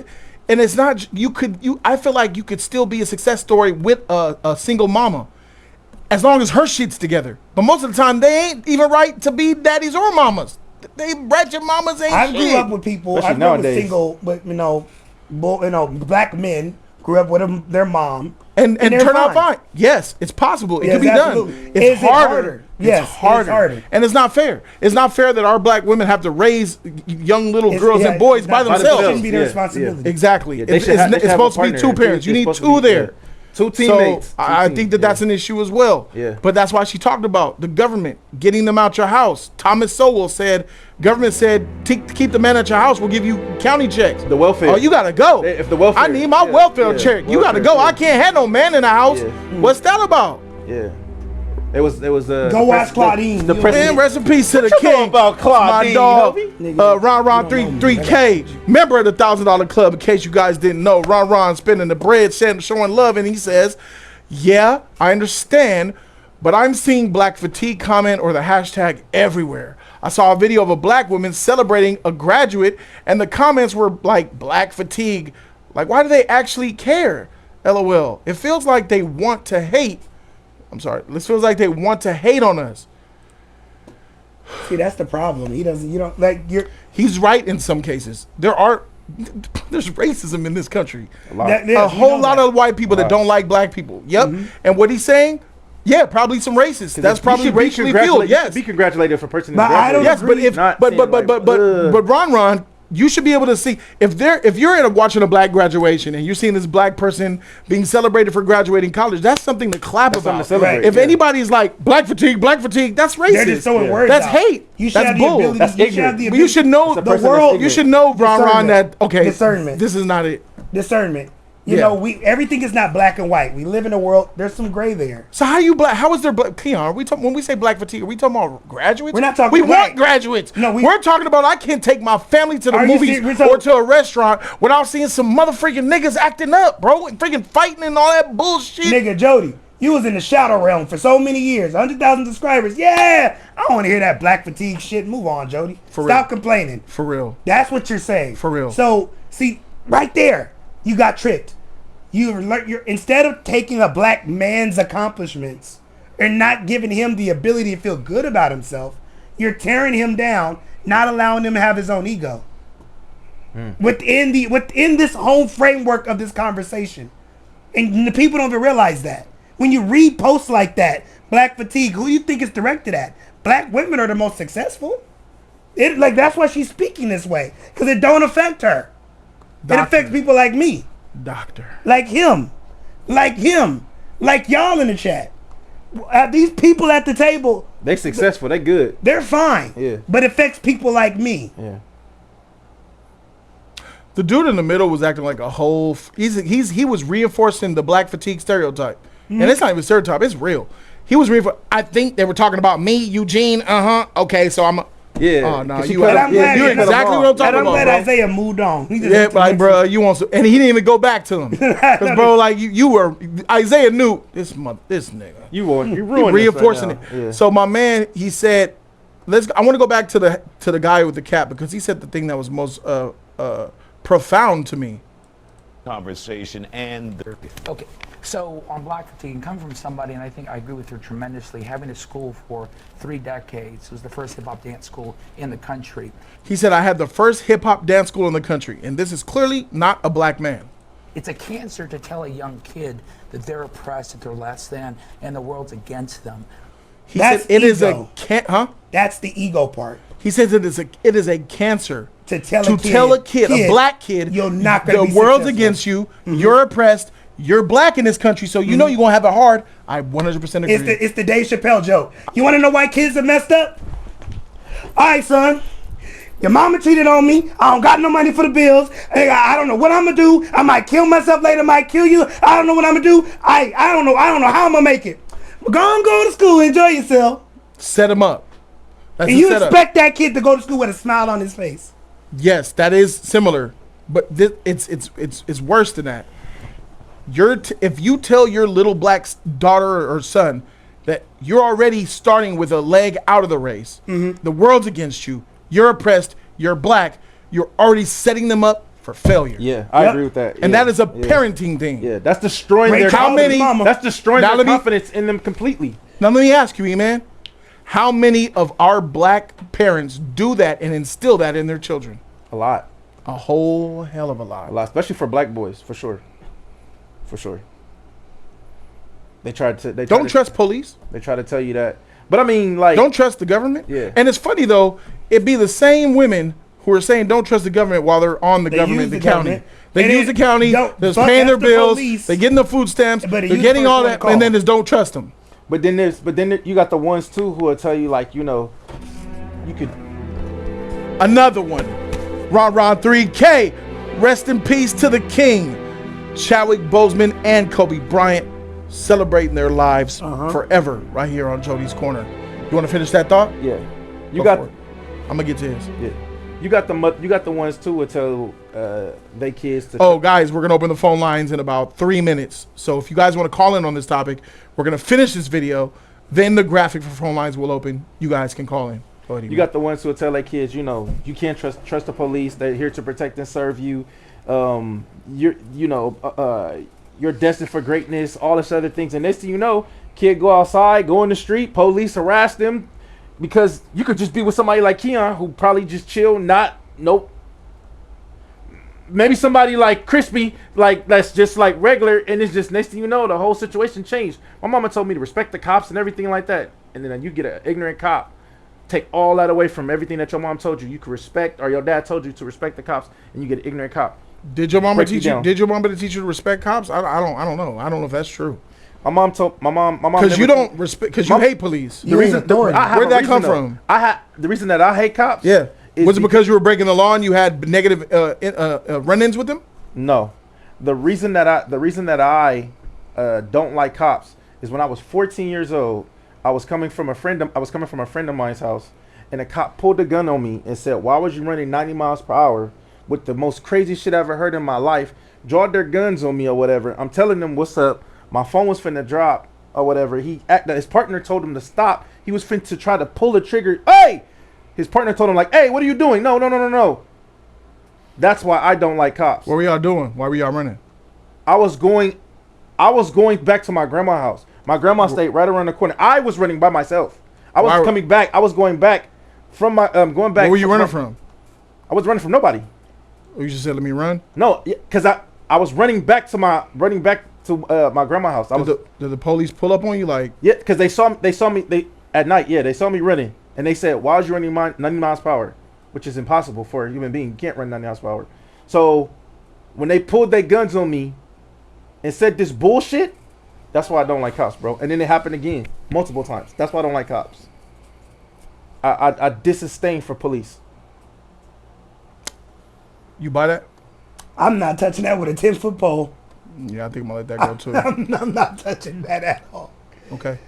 I feel like you could still be a success story with a single mama, as long as her shit's together. But most of the time, they ain't even right to be daddies or mamas. They ratchet mamas ain't I shit. grew up with people. Especially I grew up with nowadays. single, but black men grew up with their mom, and they're turn out fine. Yes, it's possible. It Yes, can be absolutely. done. It's Is it harder. harder? Yes, it's harder. it's harder. And it's not fair. It's not fair that our black women have to raise young little girls and boys by It themselves. shouldn't be their Yeah, responsibility. Exactly. Yeah, they it's should have it's a supposed to be partner. two parents. You It's need supposed to two be, there. yeah. Two teammates. So I think that that's an issue as well. Yeah. But that's why she talked about the government getting them out your house. Thomas Sowell said, government said, to keep the man at your house, we'll give you county checks. The welfare. Oh, you gotta go. If the welfare. I need my welfare check. You gotta go. Yeah. I can't have no man in the house. Yeah. What's that about? Yeah. It was Go watch Claudine. The You- president. Man, rest in peace to the What you know king. about Claudine, my dog, Nigga, Ron you don't know me. 3K, member of the $1,000 Club. In case you guys didn't know, Ron spending the bread, showing love, and he says, "Yeah, I understand, but I'm seeing black fatigue comment or the hashtag everywhere. I saw a video of a black woman celebrating a graduate, and the comments were like black fatigue. Like, why do they actually care? LOL. It feels like they want to hate." I'm sorry. This feels like they want to hate on us. See, that's the problem. He doesn't. You don't like. He's right in some cases. There's racism in this country. A whole lot of white people that don't like black people. Yep. And what he's saying, yeah, probably some racists. That's probably racially fueled. Yes. Be congratulated for a person. But I don't Yes, but agree. if but Ron, you should be able to see if you're watching a black graduation and you're seeing this black person being celebrated for graduating college. That's something to clap That's about. something to celebrate, If yeah. anybody's like black fatigue, that's racist. They're just throwing words That's out. hate. You should That's have the bull. ability. That's you should have ignorant. the But you should know That's a the person world. that's You should know, Ron, Discernment. that okay, Discernment. this is not it. Discernment. You Yeah. know, everything is not black and white. We live in a world. There's some gray there. So how you black? How is there black? Keon, are we talking when we say black fatigue? Are we talking about graduates? We're not talking- We right. want graduates. No, we're talking about I can't take my family to the Are you movies serious? We're or to a restaurant without seeing some motherfucking niggas acting up, bro, and freaking fighting and all that bullshit. Nigga, Jody, you was in the shadow realm for so many years. 100,000 subscribers. Yeah. I don't want to hear that black fatigue shit. Move on, Jody. For Stop real. complaining. For real. That's what you're saying. For real. So, see, right there, you got tricked. You're instead of taking a black man's accomplishments and not giving him the ability to feel good about himself, you're tearing him down, not allowing him to have his own ego. Within this whole framework of this conversation. And the people don't even realize that. When you read posts like that, Black Fatigue, who do you think it's directed at? Black women are the most successful. That's why she's speaking this way. Because it don't affect her. Doctor. It affects people like me. Doctor. Like him. Like y'all in the chat. These people at the table, They successful. They good. they're fine. Yeah. But it affects people like me. Yeah. The dude in the middle was acting like a whole. He was reinforcing the Black Fatigue stereotype, and it's not even stereotype. It's real. He was reinforcing. I think they were talking about me, Eugene. Okay, so I'm. Yeah. Oh no, you exactly what I'm talking I'm about, glad bro. Isaiah moved on. He just Yeah, like, bro, you want some, and he didn't even go back to him, because bro, like you were Isaiah knew this nigga. You He ruined reinforcing this it. right now. Yeah. So my man, he said, I want to go back to the guy with the cap, because he said the thing that was most profound to me. Conversation and Okay, so on Black Fatigue, come from somebody, and I think I agree with her tremendously, having a school for 3 decades. It was the first hip-hop dance school in the country. He said, I had the first hip hop dance school in the country, and this is clearly not a black man. It's a cancer to tell a young kid that they're oppressed, that they're less than, and the world's against them. He That's said it is ego. That's the ego part. He says it is a cancer To tell a kid, a black kid, you're not gonna the be world's successful. against you, you're oppressed, you're black in this country, so you know you're gonna have it hard. I 100% agree. It's the Dave Chappelle joke. You want to know why kids are messed up? All right, son. Your mama cheated on me. I don't got no money for the bills. I don't know what I'm gonna do. I might kill myself later. Might kill you. I don't know what I'm gonna do. I don't know. I don't know how I'm gonna make it. But go to school. Enjoy yourself. Set him up. That's And the you setup. expect that kid to go to school with a smile on his face. Yes, that is similar, but it's worse than that. If you tell your little black daughter or son that you're already starting with a leg out of the race, the world's against you, you're oppressed, you're black, you're already setting them up for failure. Yeah, I agree with that. And Yeah, that is a yeah. parenting thing. Yeah, that's destroying Great their job, mama. That's destroying Now their let me- confidence in them completely. Now let me ask you, E-Man, how many of our black parents do that and instill that in their children? A lot. A whole hell of a lot. A lot, especially for black boys, for sure. For sure. They Don't trust police. They try to tell you that. But I mean, like, Don't trust the government. Yeah. And it's funny though, it'd be the same women who are saying don't trust the government while they're on the They government, use the the county. government. They And use it- the county. don't- They're fuck paying their after bills. police. They're getting the food stamps. But They're you getting first all wanna that, call. and then just don't trust them. but then you got the ones too who will tell you, like, you know, you could. Another one. Ron 3K. Rest in peace to the king. Chadwick Boseman and Kobe Bryant celebrating their lives forever right here on Jody's Corner. You want to finish that thought? Yeah. You Go got. for it. I'm gonna get to his. Yeah. You got the ones too who tell they kids to. Oh, guys, we're gonna open the phone lines in about 3 minutes. So if you guys want to call in on this topic, we're gonna finish this video. Then the graphic for phone lines will open. You guys can call in. Go ahead. You got the ones who will tell their kids, you know, you can't trust the police. They're here to protect and serve you. You're destined for greatness. All this other things, and next thing you know, kid go outside, go in the street, police harass them, because you could just be with somebody like Keon who probably just chill. Maybe somebody like Crispy, like that's just like regular, and it's just next thing you know, the whole situation changed. My mama told me to respect the cops and everything like that, and then you get an ignorant cop. Take all that away from everything that your mom told you. You could respect, or your dad told you to respect the cops, and you get an ignorant cop. Did your mama Break you teach you? down. Did your mama teach you to respect cops? I don't know. I don't know if that's true. My mom. Because you don't respect. Because you hate police. You ain't authority. Where'd that come from? The reason that I hate cops. Yeah. is Was it because you were breaking the law and you had negative run-ins with them? No, the reason that I don't like cops is when I was 14 years old. I was coming from a friend of mine's house, and a cop pulled a gun on me and said, "Why was you running 90 miles per hour with the most crazy shit I ever heard in my life?" Draw their guns on me or whatever. I'm telling them what's up. My phone was finna drop or whatever. His partner told him to stop. He was finna to try to pull the trigger. Hey! His partner told him, like, "Hey, what are you doing? No. That's why I don't like cops. What were y'all doing? Why were y'all running? I was going back to my grandma's house. My grandma stayed right around the corner. I was running by myself. I was coming back. I was going back from my going back. Where were you running from? I was running from nobody. Oh, you just said let me run. No, because I was running back to my grandma's house. Did the police pull up on you like? Yeah, because they saw me at night. Yeah, they saw me running, and they said, "Why was you running 90 miles per hour?" Which is impossible for a human being. You can't run 90 miles per hour. So when they pulled their guns on me and said this bullshit, that's why I don't like cops, bro. And then it happened again multiple times. That's why I don't like cops. I disdain for police. You buy that? I'm not touching that with a 10-foot pole. Yeah, I think I'm gonna let that go too. I'm not touching that at all. Okay.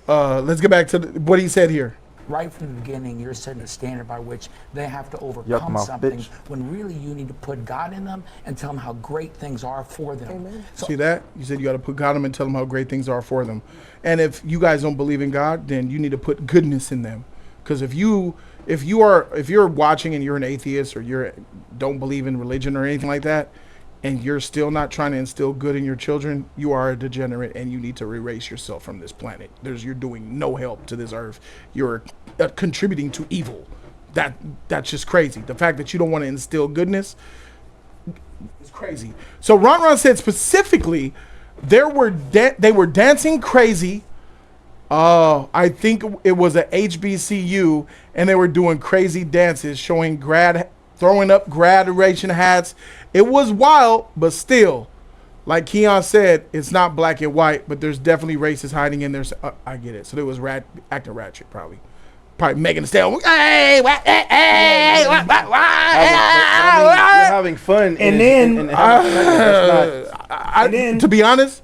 Let's get back to what he said here. Right from the beginning, you're setting a standard by which they have to Yuck overcome mouth, something bitch. when really you need to put God in them and tell them how great things are for them. Amen. So, See that? You said you got to put God in them and tell them how great things are for them. And if you guys don't believe in God, then you need to put goodness in them. Because if you're watching and you're an atheist or don't believe in religion or anything like that, and you're still not trying to instill good in your children, you are a degenerate and you need to erase yourself from this planet. You're doing no help to this earth. You're contributing to evil. That's just crazy. The fact that you don't want to instill goodness is crazy. So Ron said specifically, they were dancing crazy. I think it was a HBCU, and they were doing crazy dances, throwing up graduation hats. It was wild, but still, like Keon said, it's not black and white, but there's definitely racists hiding in there. I get it. So there was acting ratchet, probably making a stand. Hey, you're having fun, And then to be honest,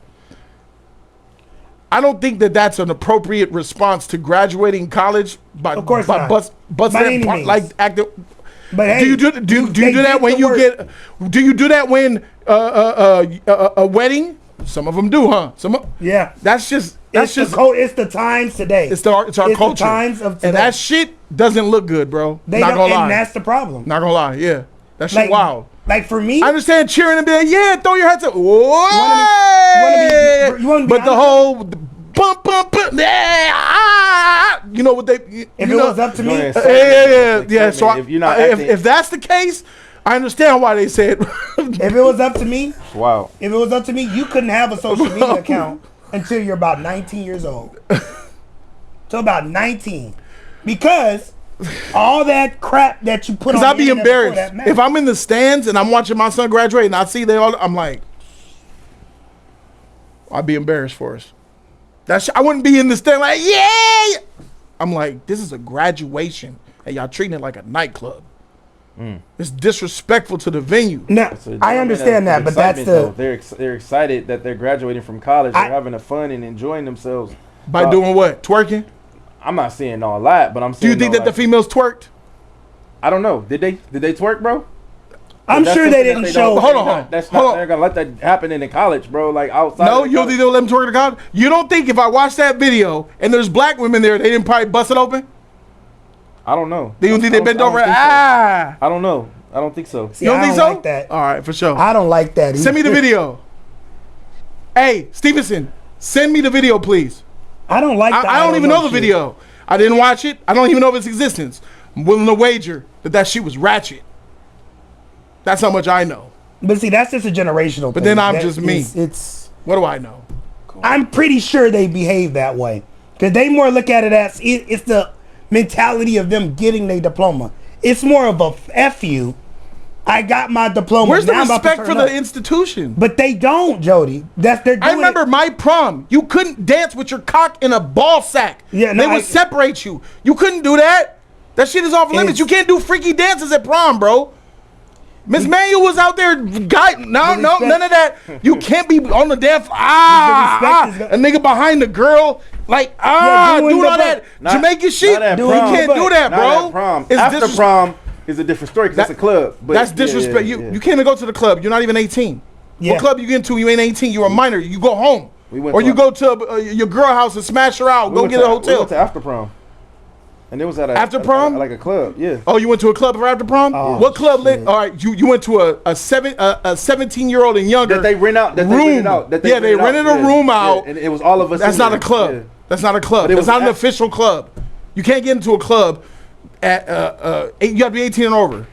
I don't think that that's an appropriate response to graduating college by Of course not. busting By any means. like acting. But hey, Do you do that when you get? Do you do that when a wedding? Some of them do, huh? Yeah. That's just It's the times today. It's our culture. The times of today. And that shit doesn't look good, bro. They Not don't, gonna lie. and that's the problem. Not gonna lie, yeah. That shit Like, wild. Like for me, I understand cheering and being like, yeah, throw your hats up. you wanna be But the honest? whole bump, you know what they? if it was up to me, Yeah. So if you're not if that's the case, I understand why they said. if it was up to me, wow. if it was up to me, you couldn't have a social media account until you're about 19 years old. Till about 19, because all that crap that you put on. Because I'd be the internet before embarrassed that if I'm in the stands and I'm watching my son graduate and I see they all. I'm like, I'd be embarrassed for us. I wouldn't be in the stand like, yeah. I'm like, this is a graduation and y'all treating it like a nightclub. It's disrespectful to the venue. No, I understand that, but that's the. They're excited that they're graduating from college. They're having a fun and enjoying themselves. By doing what? Twerking? I'm not saying all that, but I'm saying. Do you think that the females twerked? I don't know. Did they twerk, bro? I'm sure they didn't show. Hold on. They're gonna let that happen in the college, bro. Like outside. No, you don't think they'll let them twerk in college? You don't think if I watch that video and there's black women there, they didn't probably bust it open? I don't know. Do you think they bent over? I don't know. I don't think so. See, You don't I think don't so? like that. All right, for sure. I don't like that. Send me the video. Hey, Stevenson, send me the video, please. I don't like that. I don't even know the shit. video. I didn't watch it. I don't even know of its existence. I'm willing to wager that shit was ratchet. That's how much I know. But see, that's just a generational. But thing. then I'm That just me. It's. What do I know? I'm pretty sure they behave that way because they more look at it as it's the mentality of them getting their diploma. It's more of a F you. I got my diploma. Where's the now I'm about to respect for turn the up. institution? But they don't, Jody. They're doing I remember my prom. You couldn't dance with your cock in a ball sack. Yeah, no, they would separate you. You couldn't do that. That shit is off limits. You can't do freaky dances at prom, bro. Miss Manuel was out there guiding. No, none of that. You can't be on the damn a nigga behind the girl, like doing all that Jamaican shit. You can't do that, bro. Prom. After prom is a different story because that's a club. But that's disrespect. You can't even go to the club. You're not even 18. Yeah. What club you get into? You ain't 18. You're a minor. You go home, or you go to your girl house and smash her out. Go get a hotel. We went to after prom. And it was at a After prom? like a club. Yeah. Oh, you went to a club for after prom? What club lit? All right, you went to a 17-year-old and younger That they rent out. That room. They rented out. That They rented a room out. and it was all of us. That's in not there. a club. Yeah. That's not a club. But it It's was not an at- official club. You can't get into a club at you got to be 18 and over.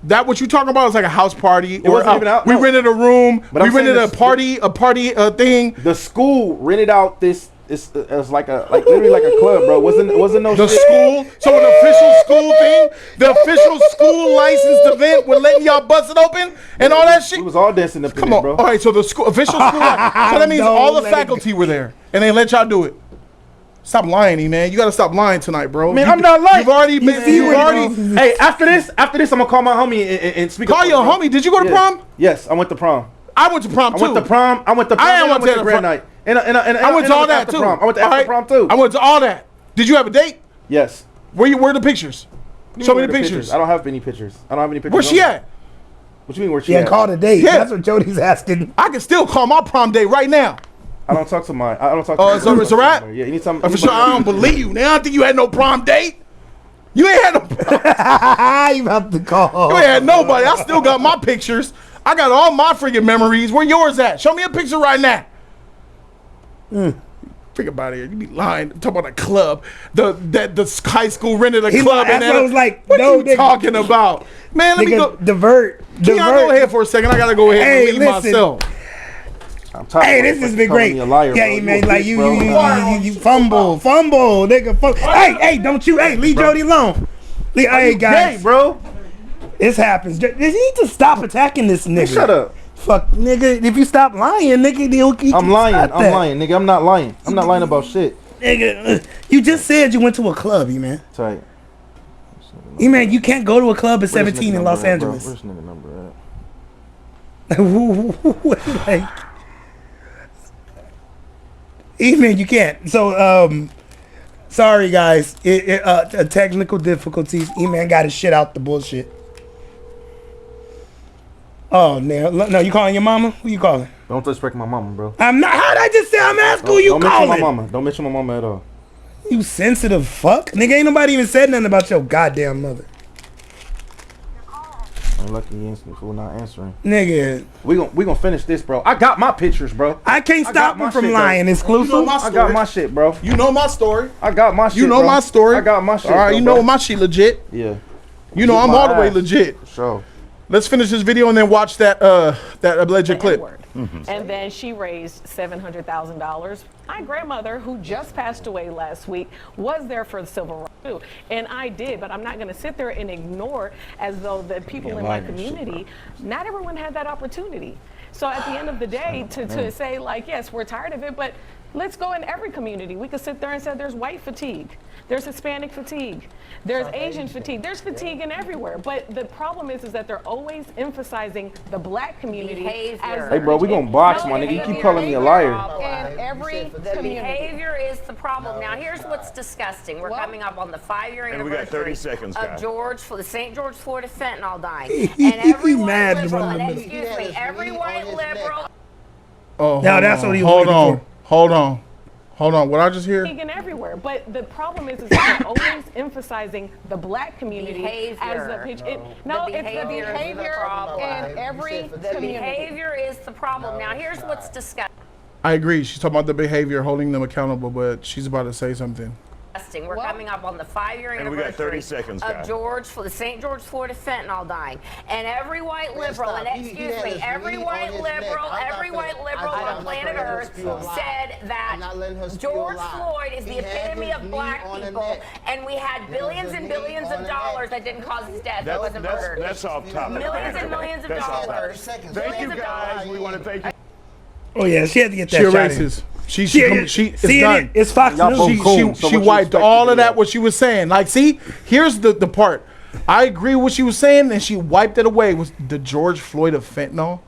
That what you talking about is like a house party. It wasn't even out. We No. rented a room. But we I'm saying rented a this- party thing. The school rented out this. It was like literally like a club, bro. Wasn't no The shit. school, so an official school thing, the official school licensed event, we're letting y'all bust it open and all that shit. We was all dancing up in Come there, on, bro. all right. So the school, official school, so that means No, all the let it faculty were there, and they let y'all do it. Stop lying, E, man. You gotta stop lying tonight, bro. Man, I'm not lying. You've already been. You've already. Hey, after this, I'm gonna call my homie and speak. Call up your on it, bro. homie. Did you go to prom? Yes, I went to prom. I went to prom I too. went to prom. I went to the grad prom. night. And I went to all that after too. Prom. I went to All after right? prom too. I went to all that. Did you have a date? Yes. Where are the pictures? Show me Where the pictures. I don't have any pictures. I don't have any pictures. Where's she on me. at? What you mean? Where she Yeah, at? call it a date. Yeah. That's what Jody's asking. I can still call my prom date right now. I don't talk to my. I don't talk. Oh, to it's over. It's a wrap? Yeah, anytime. For sure, I don't believe you. Now I don't think you had no prom date. You ain't had no. You about to call? You ain't had nobody. I still got my pictures. I got all my freaking memories. Where yours at? Show me a picture right now. Freak about here. You be lying. Talk about a club. The high school rented a He club. lied. That's what I was like, What no, are you nigga. talking about? Man, let me go. Nigga, divert. Can y'all go ahead for a second? I gotta go ahead Hey, and leave listen. myself. I'm tired. Hey, of this has motherfuckers been calling great. me a liar, Yeah, bro. man, a like bitch, bro. you fumble, nigga, fumble. Hey, don't you? Hey, leave Jody alone. Hey, guys, Hey, bro. this happens. You need to stop attacking this nigga. Shut up. Fuck, nigga. If you stop lying, nigga, he I'm can lying. stop I'm that. lying, nigga. I'm not lying. I'm not lying about shit. Nigga, you just said you went to a club, man. Tight. Man, you can't go to a club at Where this 17 nigga in Los number at, bro? Angeles. Where's this nigga number at? Like, man, you can't. So, sorry guys, technical difficulties. E-Man got his shit out the bullshit. Oh, no, you calling your mama? Who you calling? Don't disrespect my mama, bro. I'm not. How'd I just say I'm asking who you Don't mention my calling? mama. Don't mention my mama at all. You sensitive fuck. Nigga, ain't nobody even said nothing about your goddamn mother. I'm lucky you answered for not answering. Nigga, We gonna finish this, bro. I got my pictures, bro. I can't I stop got my him from shit, lying. though. Exclusive. You know my I story. got my shit, bro. You know my story. I got my shit. You know bro. my story. I got my shit. All right, though, you bro. know my shit legit. Yeah. You know Kick I'm my all the way ass. legit. For sure. Let's finish this video and then watch that alleged clip. N-word. And then she raised $700,000. My grandmother, who just passed away last week, was there for the civil rights too. And I did, but I'm not going to sit there and ignore as though the people in my community, not everyone had that opportunity. So at the end of the day, to say like, yes, we're tired of it, but let's go in every community. We could sit there and say there's white fatigue, there's Hispanic fatigue, there's Asian fatigue, there's fatigue in everywhere. But the problem is that they're always emphasizing the black community as Hey, bro, we gonna box, my nigga. You keep calling me a liar. And every the behavior is the problem. Now, here's what's disgusting. We're coming up on the 5-year And we got 30 anniversary seconds, of guys. the St. George, Florida fentanyl dying. And every white mad liberal, when and the- excuse me, every white liberal. Oh, Now hold that's on. what he was Hold waiting on. for. Hold on. What I just hear? Vegan everywhere, but the problem is that they're always emphasizing the black community as the pitch. No, it's the behavior in every The community. behavior is the problem. Now, here's what's disgusting. I agree. She's talking about the behavior, holding them accountable, but she's about to say something. We're coming up on the 5-year And we got 30 anniversary seconds, of guys. the St. George, Florida fentanyl dying. And every white liberal, and excuse me, every white liberal on planet Earth said that George Floyd is the epitome of black people, and we had billions and billions of dollars that didn't cause his death. He wasn't murdered. That's off topic. Millions and millions of That's off topic. dollars. Thank you, guys. We want to thank you. Oh yeah, she had to get that She shot in. erases. She See, it's see done. it's Fox Y'all News. both She cool. So what you wiped expect all to of do? that what she was saying. Like, see, here's the part. I agree with what she was saying, and she wiped it away. Was the George Floyd of fentanyl?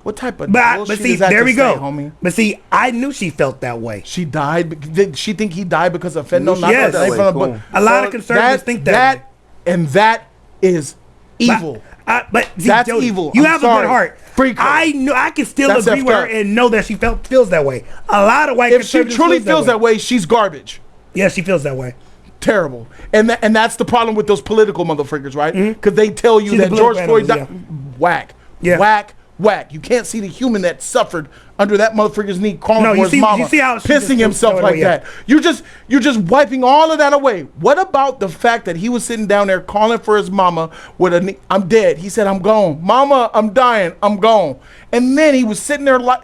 What type of But bullshit see, is that there to we say, go. homie? But see, I knew she felt that way. She died. Did she think he died because of fentanyl? Yes. because they from the Cool. bu- A lot of conservatives think that. and that is evil. But see, That's Jody, evil. You I'm have a sorry. good heart. Freak her. I know. I can still That's agree with her effed up. and know that she feels that way. A lot of white If she conservatives truly feels that way, she's garbage. Yeah, she feels that way. Terrible. And that's the problem with those political motherfuckers, right? Because they tell you She's a that George political Floyd analyst, whack, Yeah. whack, whack. You can't see the human that suffered under that motherfucker's knee, calling No, for you his see- mama, you see how she pissing just himself throw it like away, yeah. that. You're just wiping all of that away. What about the fact that he was sitting down there calling for his mama with a knee? I'm dead. He said, I'm gone. Mama, I'm dying. I'm gone. And then he was sitting there like,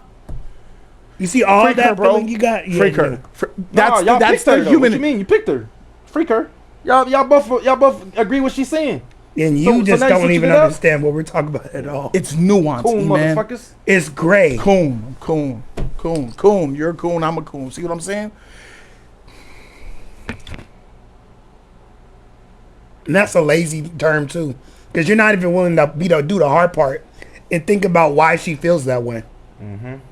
You see all freak that her, bro. feeling you got? Yeah, Freak yeah. her. That's y'all that's picked her, the though. human. What you mean? You picked her. Freak her. Y'all both agree what she's saying. And you So just now you don't switching even it up? understand what we're talking about at all. It's nuance, Cool man. motherfuckers. It's gray. Coon. You're a coon. I'm a coon. See what I'm saying? And that's a lazy term too, because you're not even willing to do the hard part and think about why she feels that way.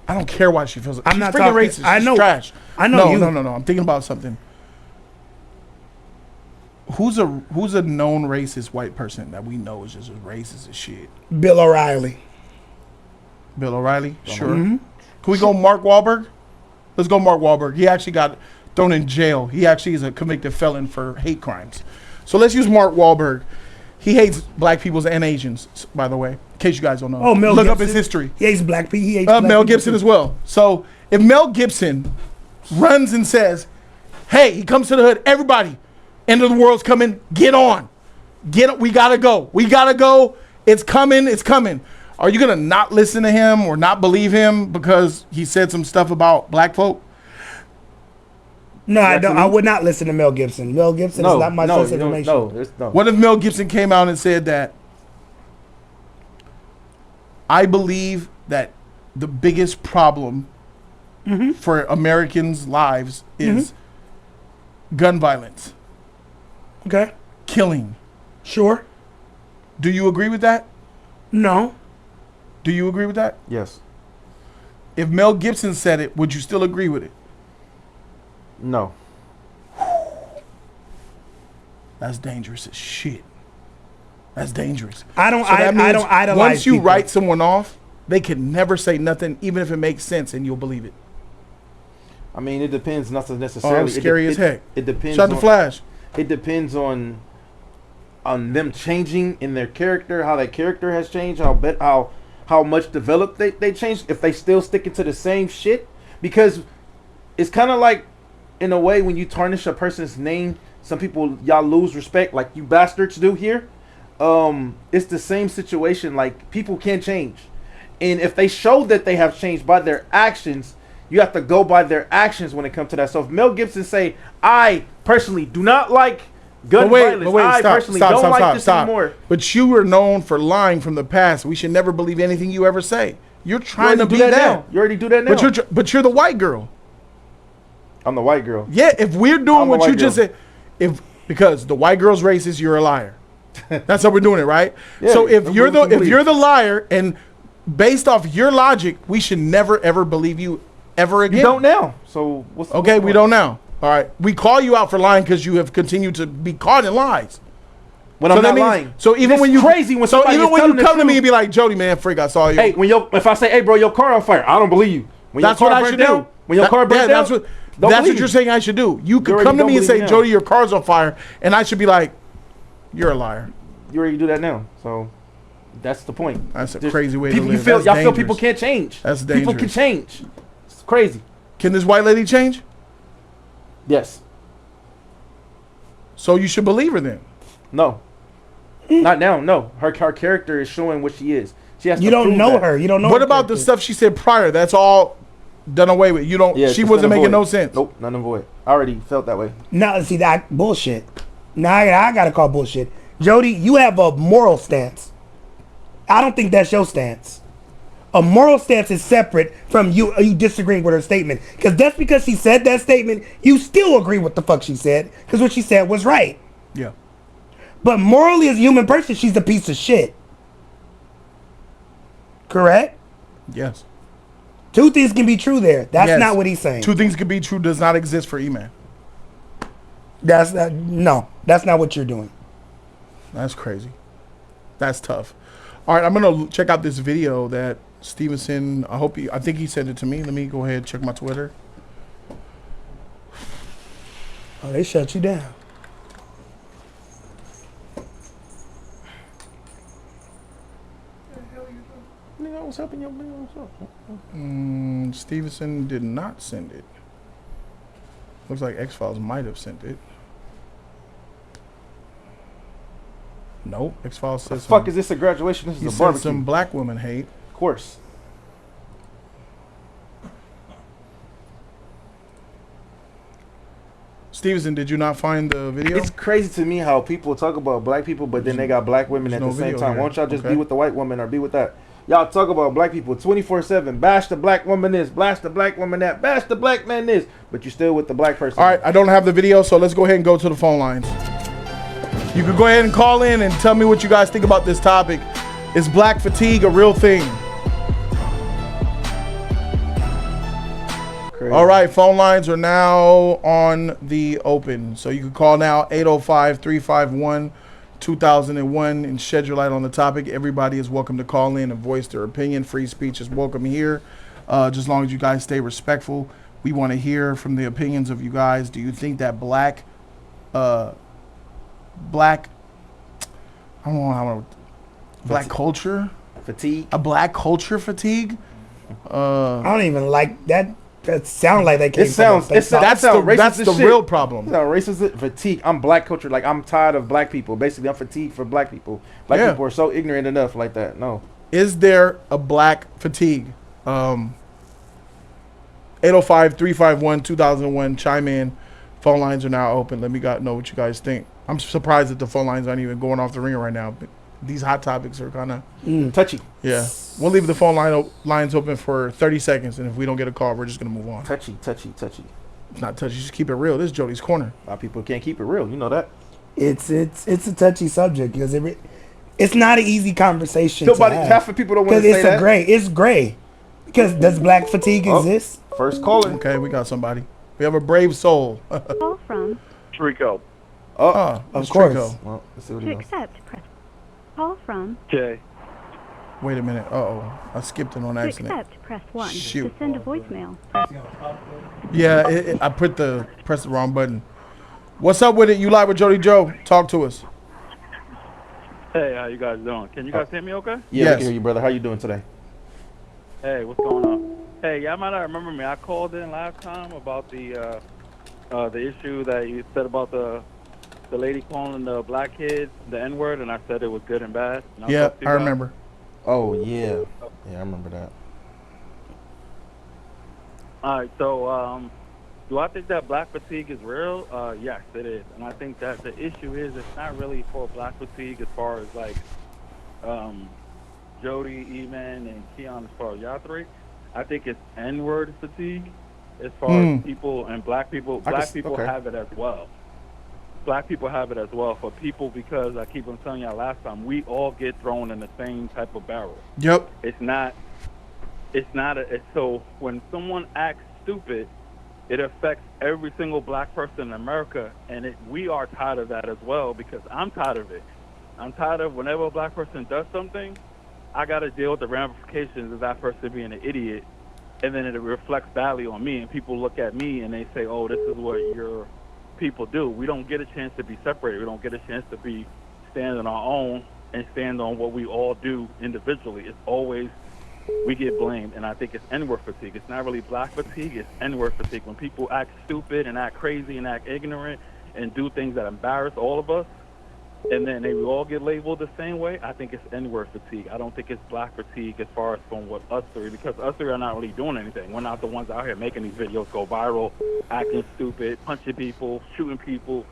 I don't care why she feels it. I'm She's not freaking talking- racist. I She's know- trash. I know No, you. no. I'm thinking about something. Who's a known racist white person that we know is just as racist as shit? Bill O'Reilly. Bill O'Reilly? Sure. Can we go Mark Wahlberg? Let's go Mark Wahlberg. He actually got thrown in jail. He actually is a convicted felon for hate crimes. So let's use Mark Wahlberg. He hates black people and Asians, by the way, in case you guys don't know. Oh, Mel Look Gibson. up his history. He hates black people. He hates black Mel people, Gibson too. as well. So if Mel Gibson runs and says, hey, he comes to the hood, everybody, end of the world's coming, get on. We gotta go. We gotta go. It's coming. It's coming. Are you gonna not listen to him or not believe him because he said some stuff about black folk? No, I don't. I Absolutely. would not listen to Mel Gibson. Mel Gibson is not my source of information. No. What if Mel Gibson came out and said that I believe that the biggest problem for Americans' lives is gun violence, Okay, killing. sure. Do you agree with that? No, Do you agree with that? Yes. If Mel Gibson said it, would you still agree with it? No. That's dangerous as shit. That's dangerous. I don't. So that I means don't idolize. once you people. write someone off, they can never say nothing, even if it makes sense, and you'll believe it. I mean, it depends. Not necessarily. scary as heck. It depends. Shut the on- flash. It depends on them changing in their character, how that character has changed, how much developed they changed. If they still sticking to the same shit, because it's kind of like, in a way, when you tarnish a person's name, some people y'all lose respect, like you bastards do here. It's the same situation. Like, people can change, and if they show that they have changed by their actions, you have to go by their actions when it comes to that. So if Mel Gibson say, I personally do not like gun violence, I personally don't like this anymore. But you were known for lying from the past. We should never believe anything you ever say. You're trying to do be that that. now. You already do that now. But you're the white girl. I'm the white girl. Yeah, if we're doing I'm the what you white just girl. said, because the white girl's racist, you're a liar. That's how we're doing it, right? Yeah, so if I'm you're willing to believe. the liar, and based off your logic, we should never ever believe you ever again. You don't now. So what's Okay, what's we the don't now. All right, we call you out for lying because you have continued to be caught in lies. When So I'm that not means- lying. So even It's when you crazy when so somebody even is when you telling the come to me truth. and be like, Jody, man, freak, I saw you. Hey, if I say, hey, bro, your car on fire, I don't believe you. When That's your what car I burnt should down, do. when your car burnt down, That's don't what believe you're saying I should do. You could already come to don't me and believe say, me now. Jody, your car's on fire, and I should be like, you're a liar. You already do that now. So that's the point. That's a There's crazy way to people, live. You feel That's y'all feel dangerous. people can't change. That's People can dangerous. change. It's crazy. Can this white lady change? Yes. So you should believe her then. No. Not now. No. Her character is showing what she is. She has. You to don't prove know that. her. You don't know. What her about the character. stuff she said prior? That's all done away with. You don't. Yeah, she it's wasn't nothing making no void. sense. Nope, none of void. I already felt that way. Now, see that bullshit. Now I gotta call bullshit. Jody, you have a moral stance. I don't think that's your stance. A moral stance is separate from you disagreeing with her statement. Because that's because she said that statement, you still agree with the fuck she said. Because what she said was right. Yeah. But morally, as a human person, she's a piece of shit. Correct? Yes. Two things can be true there. That's Yes. not what he's saying. Two things could be true does not exist for E-Man. That's not what you're doing. That's crazy. That's tough. All right, I'm gonna check out this video that Stevenson. I think he sent it to me. Let me go ahead and check my Twitter. Oh, they shut you down. Nigga, I was helping your man. Stevenson did not send it. Looks like X-Files might have sent it. Nope. X-Files says Fuck, is this a graduation? This he is a said barbecue. some black women hate. Of course. Stevenson, did you not find the video? It's crazy to me how people talk about black people, but then they got black women at There's the no same video time. here. Why don't y'all just Okay. be with the white woman or be with that? Y'all talk about black people 24/7. Bash the black woman this, bash the black woman that, bash the black man this, but you still with the black person. All right, I don't have the video, so let's go ahead and go to the phone lines. You can go ahead and call in and tell me what you guys think about this topic. Is black fatigue a real thing? Crazy. All right, phone lines are now on the open. So you can call now 805-351-2001 and shed your light on the topic. Everybody is welcome to call in and voice their opinion. Free speech is welcome here. Just as long as you guys stay respectful. We want to hear from the opinions of you guys. Do you think that black, I don't know how, black culture? Fatigue. A black culture fatigue? I don't even like that. That sound like they came It sounds. from a It sounds. That's That's the, that's the real problem. No, racist fatigue. I'm black culture. Like I'm tired of black people. Basically, I'm fatigued for black people. Black Yeah. people are so ignorant enough like that. No. Is there a black fatigue? 805-351-2001. Chime in. Phone lines are now open. Let me know what you guys think. I'm surprised that the phone lines aren't even going off the ringer right now. But these hot topics are kind of Touchy. yeah. We'll leave the phone lines open for 30 seconds, and if we don't get a call, we're just gonna move on. Touchy. Touchy. Touchy. It's not touchy. Just keep it real. This is Jody's corner. A lot of people can't keep it real. You know that. It's a touchy subject because it's not an easy conversation. Nobody. to have. Half of people don't want to Because say it's that. It's gray. Because does black fatigue Oh. exist? First caller. Okay, we got somebody. We have a brave soul. Call from Trico. Oh. It's course. Trico. Well, let's see what to he knows. accept. Press. Call from Jay. Wait a minute. I skipped it on to accident. accept. Press 1. Shoot. To send a voicemail. Press Yeah, I pressed the wrong button. What's up with it? You live with Jody Joe? Talk to us. Hey, how you guys doing? Can you guys hear me okay? Yeah, we Yes. can hear you, brother. How you doing today? Hey, what's going on? Hey, y'all might not remember me. I called in last time about the issue that you said about the lady calling the black kids the N-word, and I said it was good and bad. And Yeah, talked to you I guys. remember. Oh yeah. Yeah, I remember that. All right, so do I think that black fatigue is real? Yes, it is. And I think that the issue is it's not really for black fatigue as far as like Jody, Eman, and Keon as far as y'all three. I think it's N-word fatigue as far as people and black people. Black people okay. have it as well. Black people have it as well for people because I keep on telling y'all last time, we all get thrown in the same type of barrel. Yep. So when someone acts stupid, it affects every single black person in America, and we are tired of that as well because I'm tired of it. I'm tired of whenever a black person does something, I got to deal with the ramifications of that person being an idiot, and then it reflects badly on me, and people look at me and they say, oh, this is what your people do. We don't get a chance to be separated. We don't get a chance to stand on our own and stand on what we all do individually. It's always we get blamed, and I think it's N-word fatigue. It's not really black fatigue, it's N-word fatigue. When people act stupid and act crazy and act ignorant and do things that embarrass all of us, and then they all get labeled the same way, I think it's N-word fatigue. I don't think it's black fatigue as far as from what us three, because us three are not really doing anything. We're not the ones out here making these videos go viral, acting stupid, punching people, shooting people,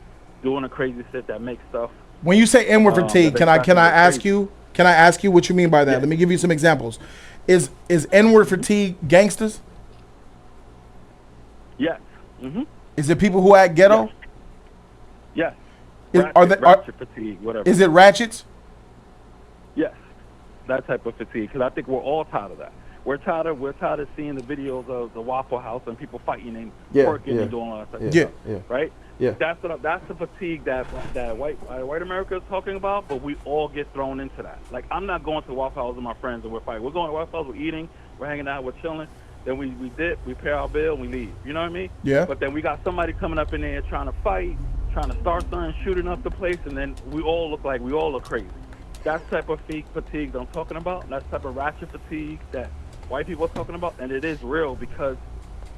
doing the crazy shit that makes stuff. When you say N-word fatigue, can I ask crazy. you? Can I ask you what you mean by that? Yeah. Let me give you some examples. Is N-word fatigue gangsters? Yes. Mm-hmm. Is it people who act ghetto? Yes. Ratchet fatigue, whatever. Is it ratchets? Yes, that type of fatigue. Because I think we're all tired of that. We're tired of seeing the videos of the Waffle House and people fighting and working and doing all that stuff. Yeah. Right. Yeah. That's the fatigue that white America is talking about. But we all get thrown into that. Like I'm not going to Waffle House with my friends and we're fighting. We're going to Waffle House. We're eating. We're hanging out. We're chilling. Then we pay our bill, and we leave. You know what I mean? Yeah. But then we got somebody coming up in there trying to fight, trying to start something, shooting up the place, and then we all look crazy. That's the type of fatigue that I'm talking about. That's the type of ratchet fatigue that white people are talking about, and it is real because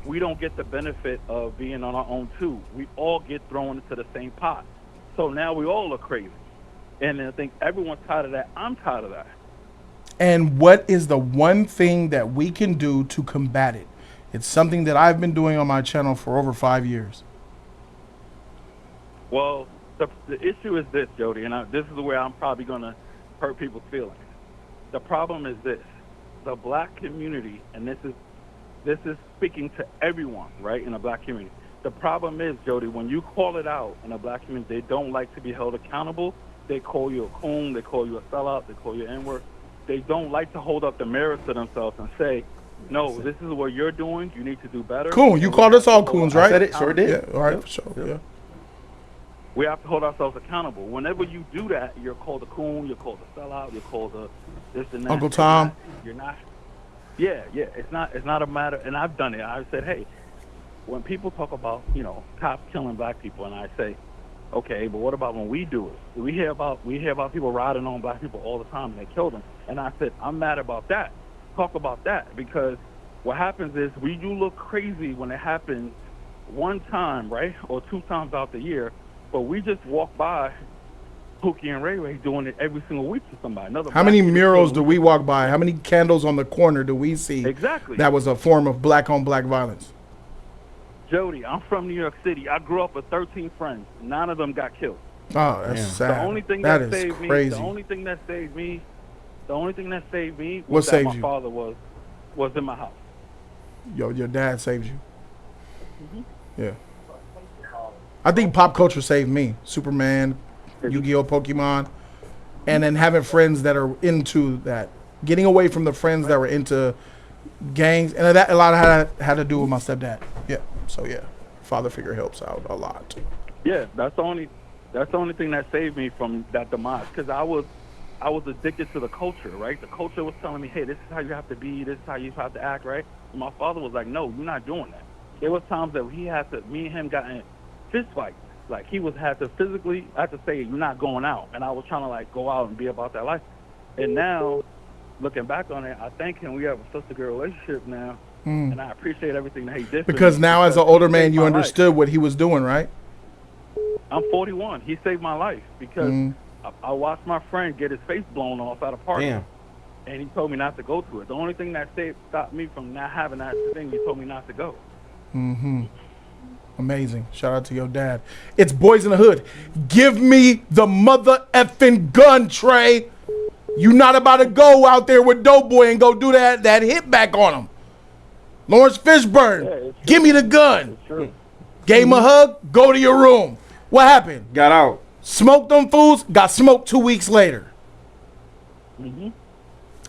we don't get the benefit of being on our own too. We all get thrown into the same pot. So now we all look crazy. And I think everyone's tired of that. I'm tired of that. And what is the one thing that we can do to combat it? It's something that I've been doing on my channel for over 5 years. Well, the issue is this, Jody, and this is where I'm probably going to hurt people's feelings. The problem is this. The black community, and this is speaking to everyone, right, in the black community. The problem is, Jody, when you call it out in the black community, they don't like to be held accountable. They call you a coon. They call you a sellout. They call you N-word. They don't like to hold up the mirror to themselves and say, no, this is what you're doing. You need to do better. Coon. You called us all coons, right? I said it. Sure did. Yeah. All right. For sure. Yeah. We have to hold ourselves accountable. Whenever you do that, you're called a coon. You're called a sellout. You're called a this and that. Uncle Tom. You're not. Yeah. It's not a matter. And I've done it. I said, hey, when people talk about cops killing black people, and I say, okay, but what about when we do it? We hear about people riding on black people all the time and they kill them. And I said, I'm mad about that. Talk about that, because what happens is you look crazy when it happens one time, right, or 2 times out the year, but we just walk by Pookie and Ray Ray doing it every single week to somebody. How many murals do we walk by? How many candles on the corner do we see? Exactly. That was a form of black on black violence. Jody, I'm from New York City. I grew up with 13 friends. 9 of them got killed. Oh, that's sad. The only thing that that is saved crazy. me, the only thing that saved me What was that saved my you? father was in my house. Your dad saved you. Mm-hmm. Yeah. I think pop culture saved me. Superman, Yu-Gi-Oh, Pokemon, and then having friends that are into that. Getting away from the friends that were into gangs, and that a lot of had to do with my stepdad. Yeah. So yeah, father figure helps out a lot. Yeah, that's the only thing that saved me from that demise, because I was addicted to the culture, right? The culture was telling me, hey, this is how you have to be, this is how you have to act, right? And my father was like, no, you're not doing that. There was times that me and him got in fist fights. Like had to say, you're not going out. And I was trying to go out and be about that life. And now, looking back on it, I thank him. We have such a good relationship now. And I appreciate everything that he did for Because me, now as an older he man, saved you my understood life. what he was doing, right? I'm 41. He saved my life because I watched my friend get his face blown off at a party. Damn. And he told me not to go to it. The only thing that stopped me from not having that thing, he told me not to go. Mm-hmm. Amazing. Shout out to your dad. It's Boys in the Hood. Give me the mother effing gun, Trey. You not about to go out there with Doughboy and go do that hit back on him. Lawrence Fishburne, give me the gun. Gave him a hug, go to your room. What happened? Got out. Smoked them fools, got smoked 2 weeks later.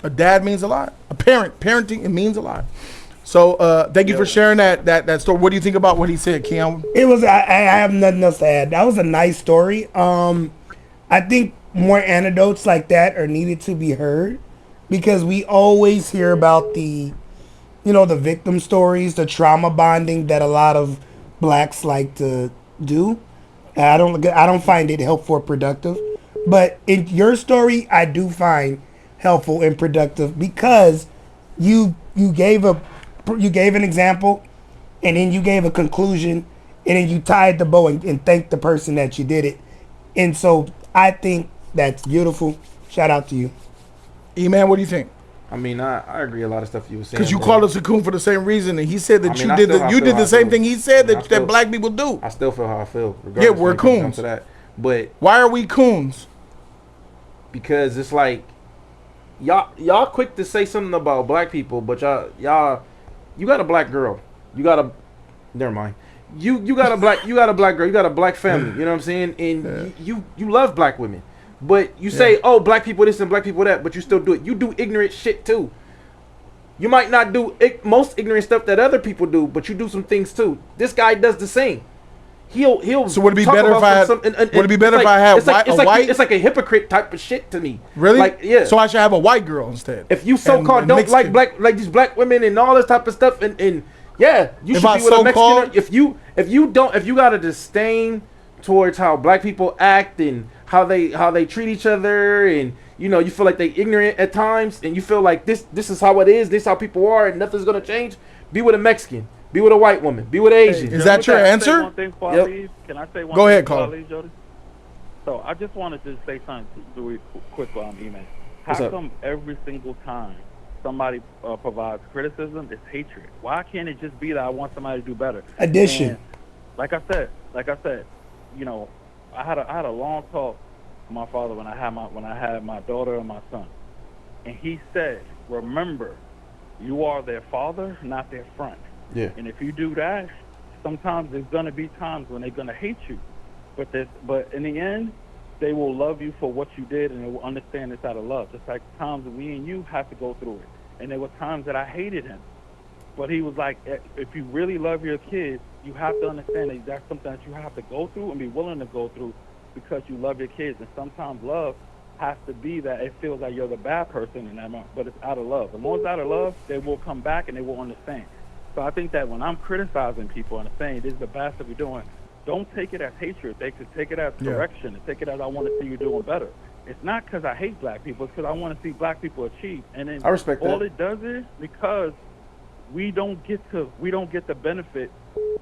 A dad means a lot. A parenting, it means a lot. So thank you for sharing that story. What do you think about what he said, Keon? It was. I have nothing else to add. That was a nice story. I think more anecdotes like that are needed to be heard, because we always hear about the victim stories, the trauma bonding that a lot of blacks like to do. And I don't find it helpful or productive. But in your story, I do find helpful and productive, because you gave an example, and then you gave a conclusion, and then you tied the bow and thanked the person that you did it. And so I think that's beautiful. Shout out to you. E-Man, what do you think? I mean, I agree a lot of stuff you were saying. Because you called us a coon for the same reason, and he said that I you did the same thing he said that black people do. I still feel how I feel. Yeah, we're coons. To that. But why are we coons? Because it's like y'all quick to say something about black people, but y'all you got a black girl. Never mind. You got a black girl. You got a black family. You know what I'm saying? And you love black women. But you say, oh, black people this and black people that, but you still do it. You do ignorant shit too. You might not do most ignorant stuff that other people do, but you do some things too. This guy does the same. he'll. So would it be talk better about if I had? some- Would it be better if I had it's like, a white? It's like a hypocrite type of shit to me. Really? Like, yeah. So I should have a white girl instead. If you so-called and don't mixed like it. like these black women and all this type of stuff, and yeah, you If should I be with a Mexican. so-called- If you got a disdain towards how black people act and how they treat each other, and you know you feel like they ignorant at times, and you feel like this is how it is, this is how people are, and nothing's gonna change. Be with a Mexican. Be with a white woman. Be with an Asian. Is that your answer? One thing before I leave? Can I say one Go thing ahead, before I Carl. leave, Jody? So I just wanted to say something really quick on email. What's How up? come every single time somebody provides criticism, it's hatred? Why can't it just be that I want somebody to do better? Addition. And like I said, you know, I had a long talk with my father when I had my daughter and my son, and he said, "Remember, you are their father, not their friend." Yeah. And if you do that, sometimes there's gonna be times when they're gonna hate you, but in the end, they will love you for what you did, and they will understand it's out of love. Just like times that we and you have to go through it. And there were times that I hated him, but he was like, if you really love your kids, you have to understand that that's something that you have to go through and be willing to go through because you love your kids. And sometimes love has to be that it feels like you're the bad person in that moment, but it's out of love. As long as it's out of love, they will come back and they will understand. So I think that when I'm criticizing people and saying this is the best that we're doing, don't take it as hatred. They could take it as correction and take it as I want to see you doing better. It's not because I hate black people. It's because I want to see black people achieve. And then I respect all that. it does is because we don't get the benefit,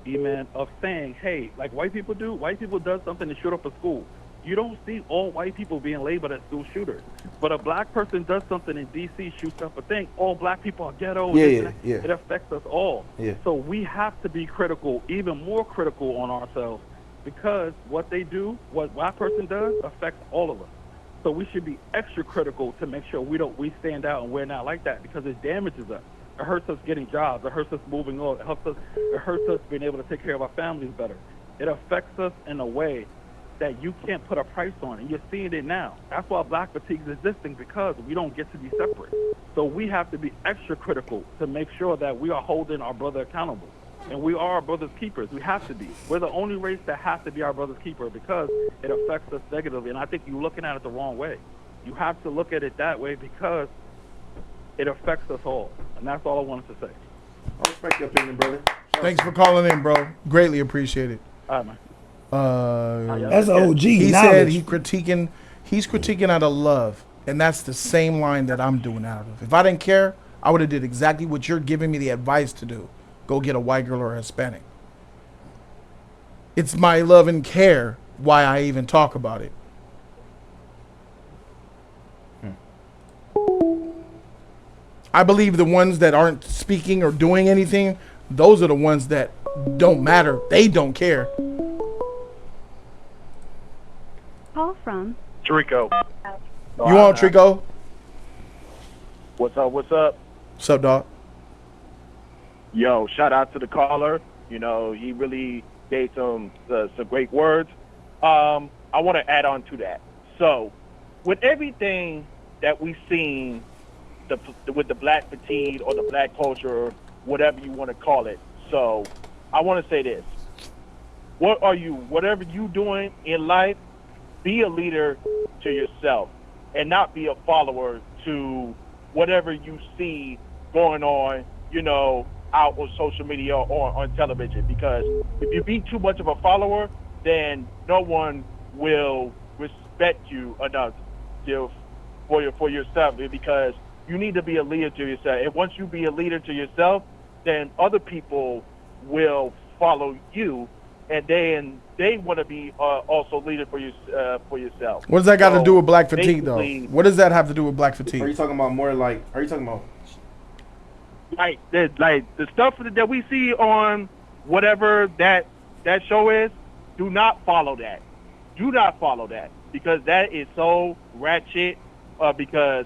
man, of saying, hey, like white people do. White people does something to shoot up a school. You don't see all white people being labeled as school shooters. But a black person does something in D.C., shoots up a thing, all black people are ghetto. Yeah. It affects us all. Yeah. So we have to be critical, even more critical on ourselves, because what they do, what white person does, affects all of us. So we should be extra critical to make sure we stand out and we're not like that, because it damages us. It hurts us getting jobs. It hurts us moving on. It hurts us being able to take care of our families better. It affects us in a way that you can't put a price on, and you're seeing it now. That's why black fatigue is existing, because we don't get to be separate. So we have to be extra critical to make sure that we are holding our brother accountable. And we are our brother's keepers. We have to be. We're the only race that has to be our brother's keeper, because it affects us negatively. And I think you're looking at it the wrong way. You have to look at it that way because it affects us all. And that's all I wanted to say. I respect your opinion, brother. Thanks for calling in, bro. Greatly appreciate it. All right, man. That's OG. He knowledge. said he's critiquing out of love, and that's the same line that I'm doing out of. If I didn't care, I would have did exactly what you're giving me the advice to do. Go get a white girl or a Hispanic. It's my love and care why I even talk about it. I believe the ones that aren't speaking or doing anything, those are the ones that don't matter. They don't care. Call from Trico. You want Trico? What's up? What's up? What's up, dog? Yo, shout out to the caller. You know, he really gave some great words. I want to add on to that. So, with everything that we've seen, with the black fatigue or the black culture, whatever you want to call it. So, I want to say this: whatever you doing in life, be a leader to yourself, and not be a follower to whatever you see going on, you know, out on social media or on television. Because if you be too much of a follower, then no one will respect you enough for yourself, because you need to be a leader to yourself. And once you be a leader to yourself, then other people will follow you, and then they want to be also leader for yourself. What does that got to do with black fatigue, though? What does that have to do with black Are you fatigue? talking about more like? Are you talking about? Like the stuff that we see on whatever that show is, do not follow that. Do not follow that, because that is so ratchet. Because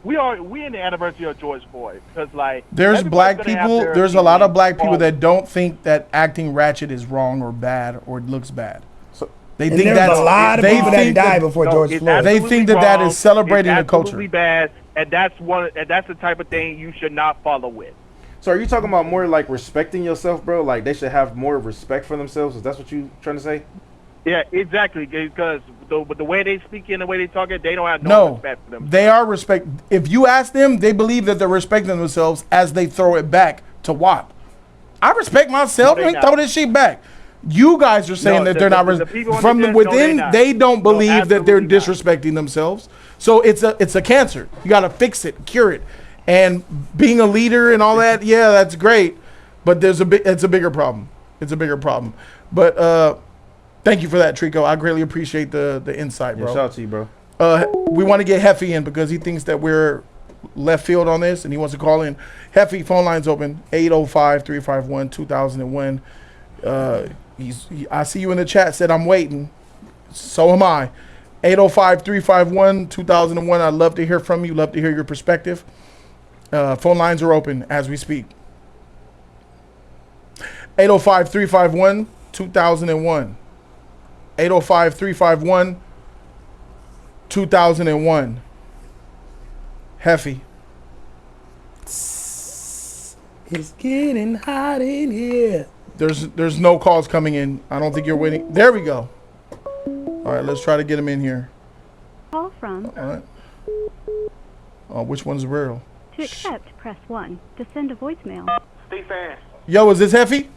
we in the anniversary of George Floyd, because like There's black everybody's gonna have people. their There's a lot of opinion black people on- that don't think that acting ratchet is wrong or bad or it looks bad. So They And think there's that's a lot of they people that think died that- before No, George it's Floyd. They absolutely think that that wrong. is celebrating It's the culture. absolutely bad, and that's the type of thing you should not follow with. So are you talking about more like respecting yourself, bro? Like they should have more respect for themselves? Is that what you trying to say? Yeah, exactly. Because the way they speak and the way they talk, they don't have no respect for them. They are respect. If you ask them, they believe that they're respecting themselves as they throw it back to WAP. I respect myself. No, and throw this shit back. You guys are saying that they're not from within. They don't believe that they're disrespecting themselves. So it's a cancer. You got to fix it, cure it, and being a leader and all that. Yeah, that's great, but it's a bigger problem. It's a bigger problem. But thank you for that, Trico. I greatly appreciate the insight, bro. Yeah, shout out to you, bro. We want to get Heffy in because he thinks that we're left field on this and he wants to call in. Heffy, phone line's open, 805-351-2001. I see you in the chat, said I'm waiting. So am I. 805-351-2001. I'd love to hear from you. Love to hear your perspective. Phone lines are open as we speak. 805-351-2001. 805-351-2001. Heffy. It's getting hot in here. There's no calls coming in. I don't think you're waiting. There we go. All right, let's try to get him in here. Call from. All right. Which one's real? To accept, press 1. To send a voicemail. Stephen. Yo, is this Heffy?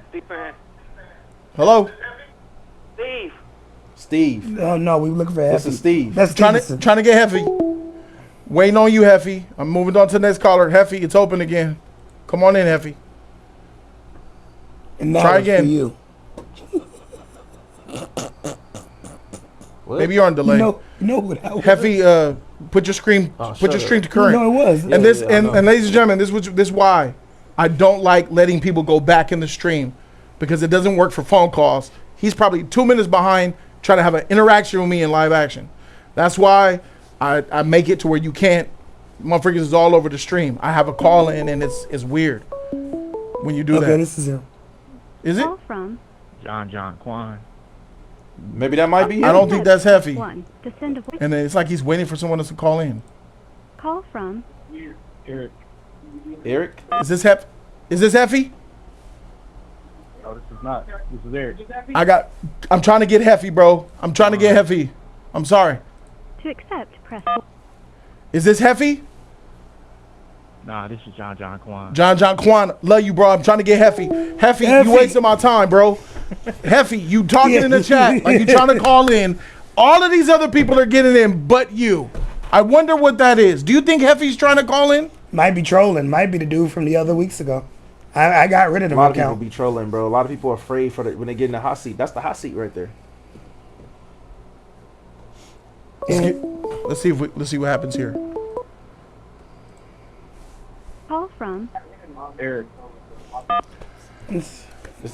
Stephen. Hello? Steve. Oh, no, we looking for Heffy. This is Steve. That's trying to get Heffy. Waiting on you, Heffy. I'm moving on to the next caller. Heffy, it's open again. Come on in, Heffy. And now try it's again. For you. Maybe you're on delay. No, what that was. Heffy, put your screen to current. No, it was. And and ladies and gentlemen, this is why I don't like letting people go back in the stream, because it doesn't work for phone calls. He's probably 2 minutes behind trying to have an interaction with me in live action. That's why I make it to where you can't. Motherfuckers is all over the stream. I have a call in and it's weird when you do that. Okay, this is him. Is it? Call from. John Quan. Maybe that might be him. I don't think that's Heffy. 1. To send a voice. And then it's like he's waiting for someone else to call in. Call from. Eric. Eric? Is this Heffy? No, this is not. This is Eric. I'm trying to get Heffy, bro. I'm trying to get Heffy. I'm sorry. To accept, press 4. Is this Heffy? Nah, this is John Quan. John Quan, love you, bro. I'm trying to get Heffy. Heffy, you wasting my time, bro. Heffy, you talking in the chat like you trying to call in. All of these other people are getting in, but you. I wonder what that is. Do you think Heffy's trying to call in? Might be trolling. Might be the dude from the other weeks ago. I got rid of the A lot of account. people be trolling, bro. A lot of people are afraid when they get in the hot seat. That's the hot seat right there. Let's see what happens here. Call from. Eric. Just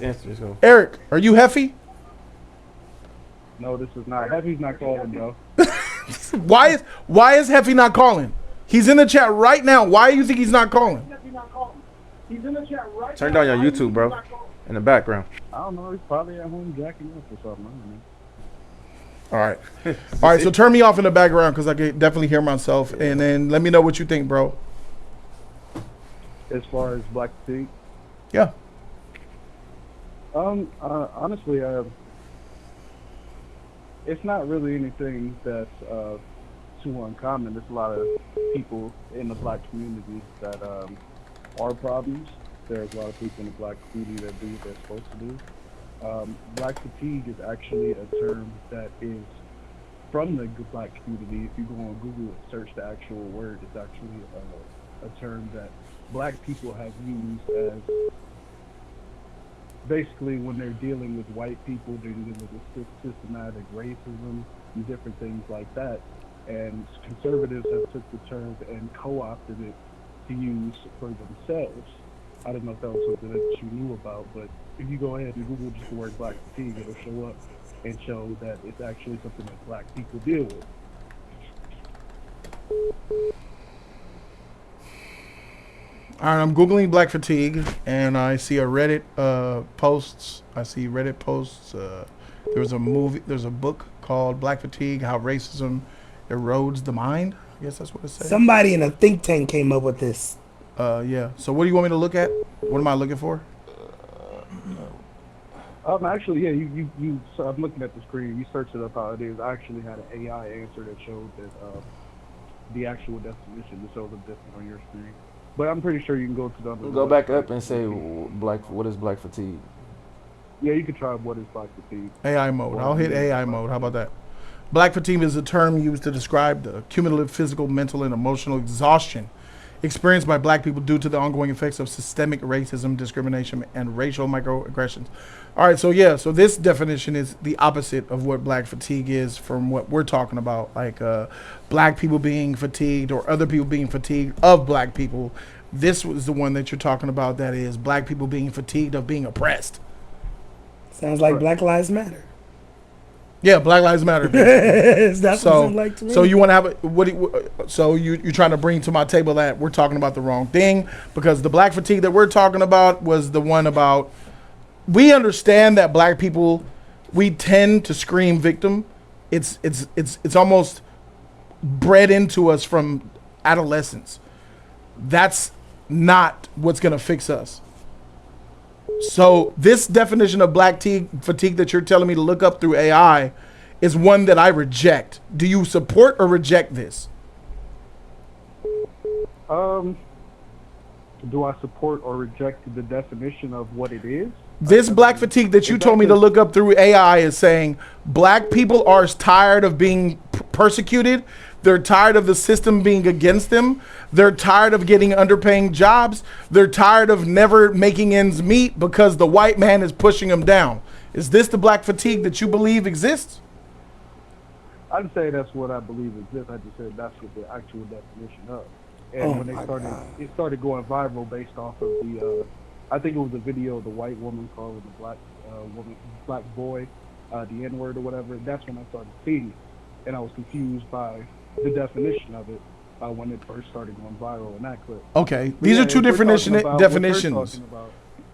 answer this. Go. Eric, are you Heffy? No, this is not. Heffy's not calling, bro. Why is Heffy not calling? He's in the chat right now. Why do you think he's not calling? Turn down your YouTube, bro. In the background. I don't know. He's probably at home jacking up or something. I don't know. All right. All right, so turn me off in the background because I can definitely hear myself. And then let me know what you think, bro. As far as Black Fatigue? Yeah. Honestly, it's not really anything that's too uncommon. There's a lot of people in the black community that are problems. There's a lot of people in the black community that do what they're supposed to do. Black fatigue is actually a term that is from the black community. If you go on Google and search the actual word, it's actually a term that black people have used as basically when they're dealing with white people, they're dealing with systematic racism and different things like that. And conservatives have took the term and co-opted it to use for themselves. I don't know if that was something that you knew about, but if you go ahead and Google just the word black fatigue, it'll show up and show that it's actually something that black people deal with. All right, I'm Googling black fatigue, and I see a Reddit posts. I see Reddit posts. There's a book called Black Fatigue, How Racism Erodes the Mind. I guess that's what it says. Somebody in a think tank came up with this. Yeah. So what do you want me to look at? What am I looking for? Actually, yeah, you. So I'm looking at the screen. You searched it up how it is. I actually had an AI answer that showed that the actual definition. It shows up different on your screen. But I'm pretty sure you can go to the other. Go back up and say black. What is black fatigue? Yeah, you could try what is black fatigue. AI mode. I'll hit AI mode. How about that? Black fatigue is a term used to describe the cumulative physical, mental, and emotional exhaustion experienced by black people due to the ongoing effects of systemic racism, discrimination, and racial microaggressions. All right, so yeah, so this definition is the opposite of what black fatigue is from what we're talking about, like black people being fatigued or other people being fatigued of black people. This was the one that you're talking about, that is black people being fatigued of being oppressed. Sounds like Black Lives Matter. Yeah, Black Lives Matter. That's what it sounds like to me. So you want to have so you're trying to bring to my table that we're talking about the wrong thing, because the black fatigue that we're talking about was the one about, we understand that black people, we tend to scream victim. It's almost bred into us from adolescence. That's not what's gonna fix us. So this definition of black fatigue that you're telling me to look up through AI is one that I reject. Do you support or reject this? Do I support or reject the definition of what it is? This black fatigue that you told me to look up through AI is saying black people are tired of being persecuted. They're tired of the system being against them. They're tired of getting underpaying jobs. They're tired of never making ends meet because the white man is pushing them down. Is this the black fatigue that you believe exists? I'd say that's what I believe exists. I just said that's what the actual definition of. And when they started, it started going viral based off of the, I think it was a video of the white woman calling the black black boy, the N-word or whatever. That's when I started seeing it, and I was confused by the definition of it when it first started going viral in that clip. Okay, these are two different definitions.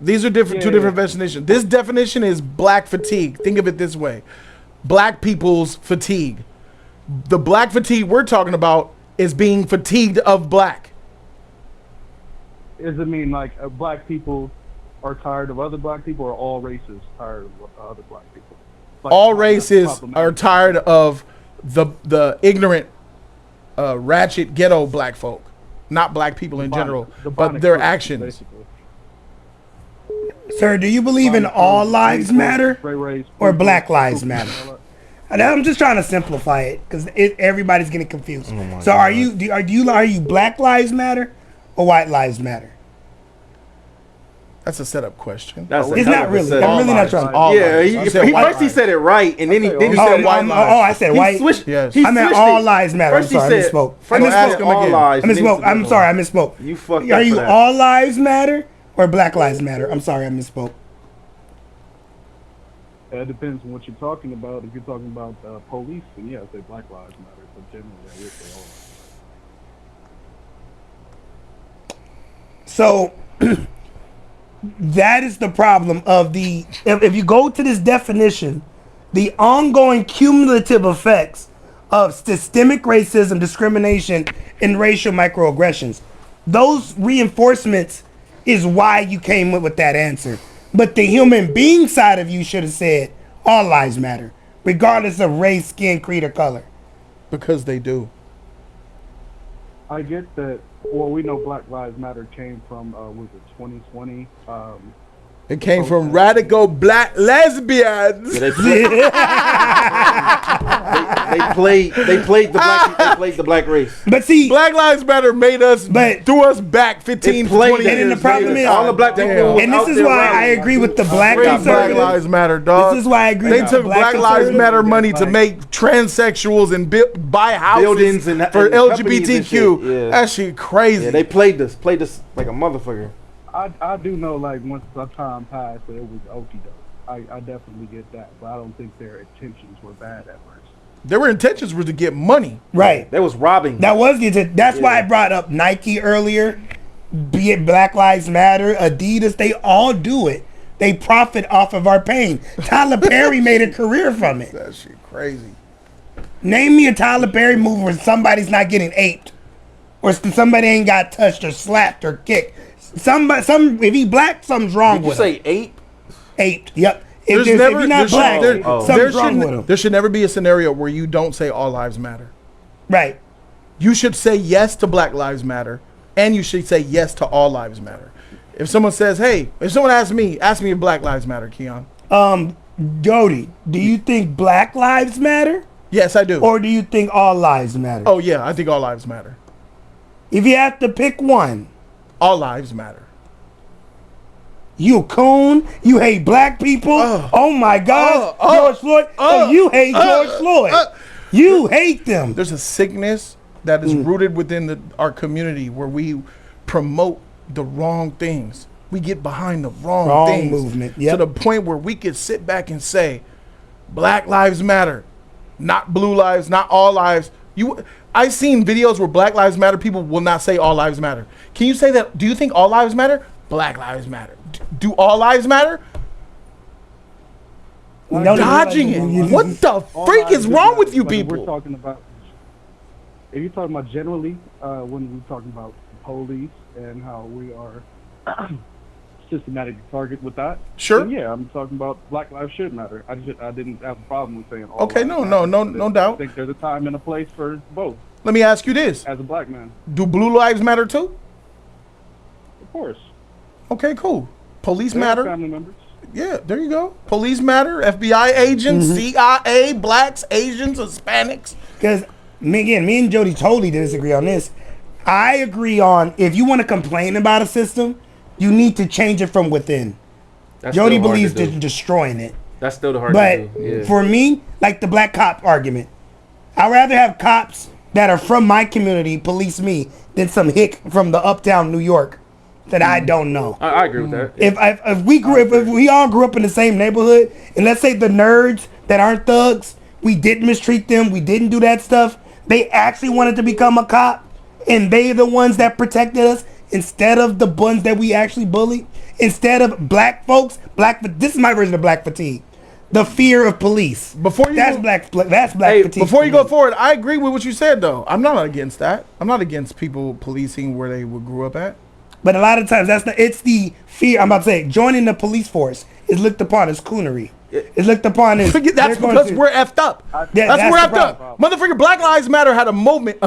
These are two different definitions. This definition is black fatigue. Think of it this way: black people's fatigue. The black fatigue we're talking about is being fatigued of black. Does it mean like black people are tired of other black people, or all races tired of other black people? Like, all races are tired of the ignorant, ratchet ghetto black folk, not black people in general, but their actions. Basically. Sir, do you believe in all lives matter or Black Lives Matter? I'm just trying to simplify it because everybody's getting confused. So are you Black Lives Matter or White Lives Matter? That's a setup question. It's not really. I'm really not trying. Yeah, he said it right, and then he said white lives. Oh, I said white. Yes. I meant all lives matter. I'm sorry, I misspoke. I'm sorry, I misspoke. You fucked up. Are you all lives matter or Black Lives Matter? I'm sorry, I misspoke. It depends on what you're talking about. If you're talking about police, then yeah, I say Black Lives Matter. But generally, I would say all. So that is the problem of if you go to this definition, the ongoing cumulative effects of systemic racism, discrimination, and racial microaggressions. Those reinforcements is why you came with that answer. But the human being side of you should have said all lives matter, regardless of race, skin, creed, or color. Because they do. I get that. Well, we know Black Lives Matter came from, was it 2020? It came from radical black lesbians. They played the black race. But see, Black Lives Matter threw us back 15, 20 years. And the problem is, all the black people. And this is why I agree with the black conservatives. Black Lives Matter, dog. This is why I agree. They took Black Lives Matter money to make transsexuals and buy houses for LGBTQ. Yeah. That shit crazy. Yeah, they played this like a motherfucker. I do know, like, once the time passed, that it was okie doke. I definitely get that, but I don't think their intentions were bad at first. Their intentions were to get money. Right. They was robbing. That's why I brought up Nike earlier. Be it Black Lives Matter, Adidas, they all do it. They profit off of our pain. Tyler Perry made a career from it. That shit crazy. Name me a Tyler Perry movie where somebody's not getting aped. or somebody ain't got touched or slapped or kicked. If he black, something's wrong Did you with him. say ape? Aped. Yep. If There's never, you're not black, something's wrong with him. there should never be a scenario where you don't say all lives matter. Right. You should say yes to Black Lives Matter, and you should say yes to all lives matter. If someone says, hey, if someone asks me if Black Lives Matter, Keon. Jody, do you think Black lives matter? Yes, I do. Or do you think all lives matter? Oh, yeah, I think all lives matter. If you have to pick one. All lives matter. You a coon? You hate black people? Oh my God. George Floyd? You hate George Floyd. You hate them. There's a sickness that is rooted within our community where we promote the wrong things. We get behind the wrong things. Movement. To the point where we could sit back and say, Black lives matter, not blue lives, not all lives. I've seen videos where Black lives matter, people will not say all lives matter. Can you say that? Do you think all lives matter? Black lives matter. Do all lives matter? Dodging it. What the freak is wrong with you people? We're talking about, if you're talking about generally, when we're talking about police and how we are systematic target with that. Sure. Then yeah, I'm talking about Black lives should matter. I didn't have a problem with saying all. Okay, no doubt. I think there's a time and a place for both. Let me ask you this. As a black man. Do blue lives matter too? Of course. Okay, cool. Police They're matter. family members. Yeah, there you go. Police matter. FBI agents, CIA, blacks, Asians, Hispanics. Because, me and Jody totally disagree on this. I agree on if you want to complain about a system, you need to change it from within. Jody believes in destroying it. That's still the hard to do. Yeah. For me, like the black cop argument, I'd rather have cops that are from my community police me than some hick from the uptown New York that I don't know. I agree with that. If we all grew up in the same neighborhood, and let's say the nerds that aren't thugs, we didn't mistreat them, we didn't do that stuff, they actually wanted to become a cop, and they're the ones that protected us instead of the ones that we actually bullied, instead of black folks, this is my version of black fatigue. The fear of police. That's black fatigue. Before you go forward, I agree with what you said though. I'm not against that. I'm not against people policing where they grew up at. But a lot of times it's the fear. I'm about to say joining the police force is looked upon as coonery. It's looked upon as that's because we're effed up. That's we're effed up. Motherfucker, Black Lives Matter had a movement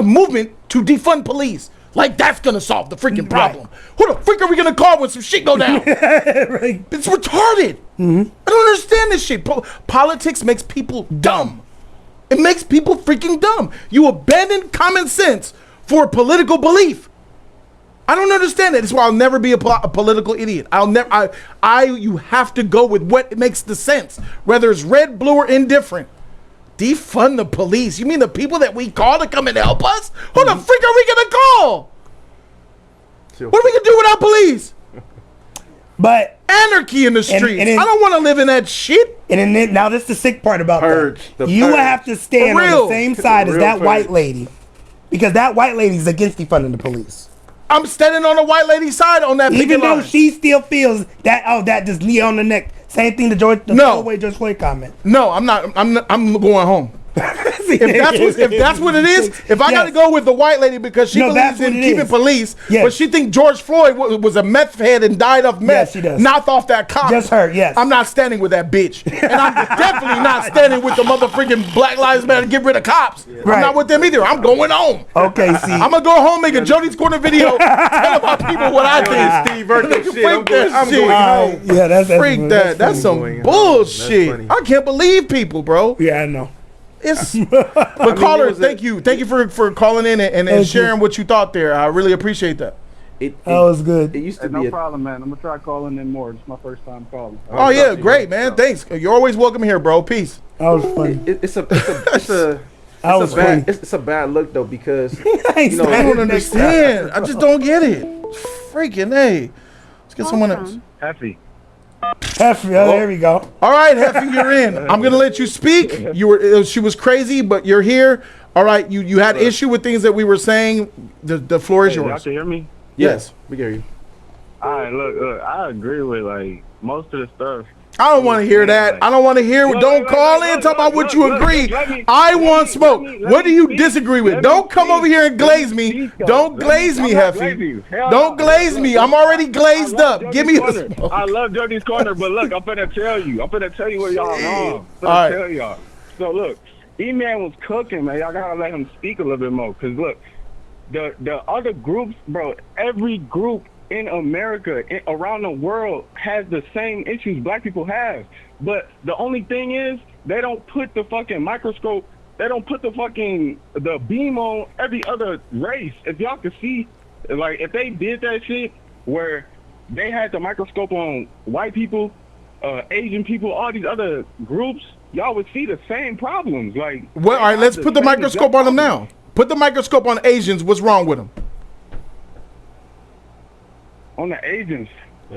to defund police. Like that's gonna solve the freaking problem. Right. Who the freak are we gonna call when some shit go down? Right. It's retarded. I don't understand this shit. Politics makes people dumb. It makes people freaking dumb. You abandon common sense for a political belief. I don't understand that. That's why I'll never be a political idiot. You have to go with what makes the sense, whether it's red, blue, or indifferent. Defund the police. You mean the people that we call to come and help us? Who the freak are we gonna call? What are we gonna do without police? But anarchy in the streets. I don't want to live in that shit. And then now that's the sick part about that. You will have to stand on the same side as that white lady, because that white lady is against defunding the police. I'm standing on the white lady's side on that. Even though she still feels that that just knee on the neck. Same thing to George Floyd comment. No, I'm not. I'm going home. if that's what it is, if I got to go with the white lady because she believes in keeping police, but she think George Floyd was a meth head and died of meth, she does. knocked off that cop. Just her, yes. I'm not standing with that bitch, and I'm definitely not standing with the motherfucking Black Lives Matter get rid of cops. I'm not with them either. I'm going home. Okay, see, I'm gonna go home, make a Jody's Corner video, tell my people what I think. Steve Vertical shit. I'm going home. Yeah, that's freak that. That's some bullshit. I can't believe people, bro. Yeah, I know. But caller, thank you for calling in and sharing what you thought there. I really appreciate that. That was good. It used to be no problem, man. I'm gonna try calling in more. It's my first time calling. Oh yeah, great, man. Thanks. You're always welcome here, bro. Peace. That was funny. It's a bad look though, because I don't understand. I just don't get it. Freaking hey. Let's get someone else. Heffy. There we go. All right, Heffy, you're in. I'm gonna let you speak. She was crazy, but you're here. All right, you had issue with things that we were saying. The floor is yours. Y'all can hear me? Yes, we can hear you. All right, look, I agree with like most of the stuff I don't want to hear that. I don't want to hear. Don't call in. Talk about what you agree. I want smoke. What do you disagree with? Don't come over here and glaze me. Don't glaze me, Heffy. Don't glaze me. I'm already glazed up. Give me the smoke. I love Jody's corner, but look, I'm finna tell you. I'm finna tell you what y'all wrong. I'm finna tell y'all. So look, E-Man was cooking, man. Y'all gotta let him speak a little bit more. Cause look, the other groups, bro, every group in America, around the world, has the same issues black people have. But the only thing is, they don't put the fucking microscope, they don't put the beam on every other race. If y'all could see, like, if they did that shit where they had the microscope on white people, Asian people, all these other groups, y'all would see the same problems. Like, well, all right, let's put the microscope on them now. Put the microscope on Asians. What's wrong with them? On the Asians.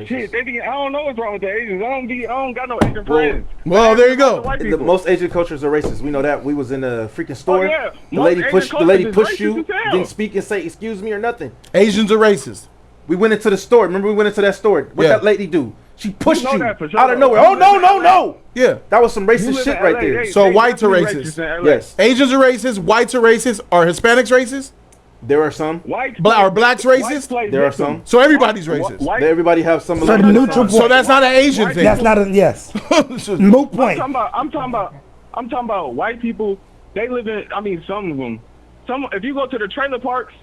Shit, I don't know what's wrong with the Asians. I don't got no Asian friends. Well, there you go. Most Asian cultures are racist. We know that. We was in a freaking store. Oh, yeah. The lady pushed you, didn't speak and say excuse me or nothing. Asians are racist. We went into the store. Remember, we went into that store. What that lady do? She pushed you sure. out of nowhere. Oh, no. Yeah. That was some racist shit right there. So whites are racist. Yes. Asians are racist. Whites are racist. Are Hispanics racist? There are some. Are blacks racist? There are some. So everybody's racist. Everybody have some. So the neutral point. So that's not an Asian thing. That's not a yes. Moot point. I'm talking about white people. They live in. I mean, some of them. If you go to the trailer parks,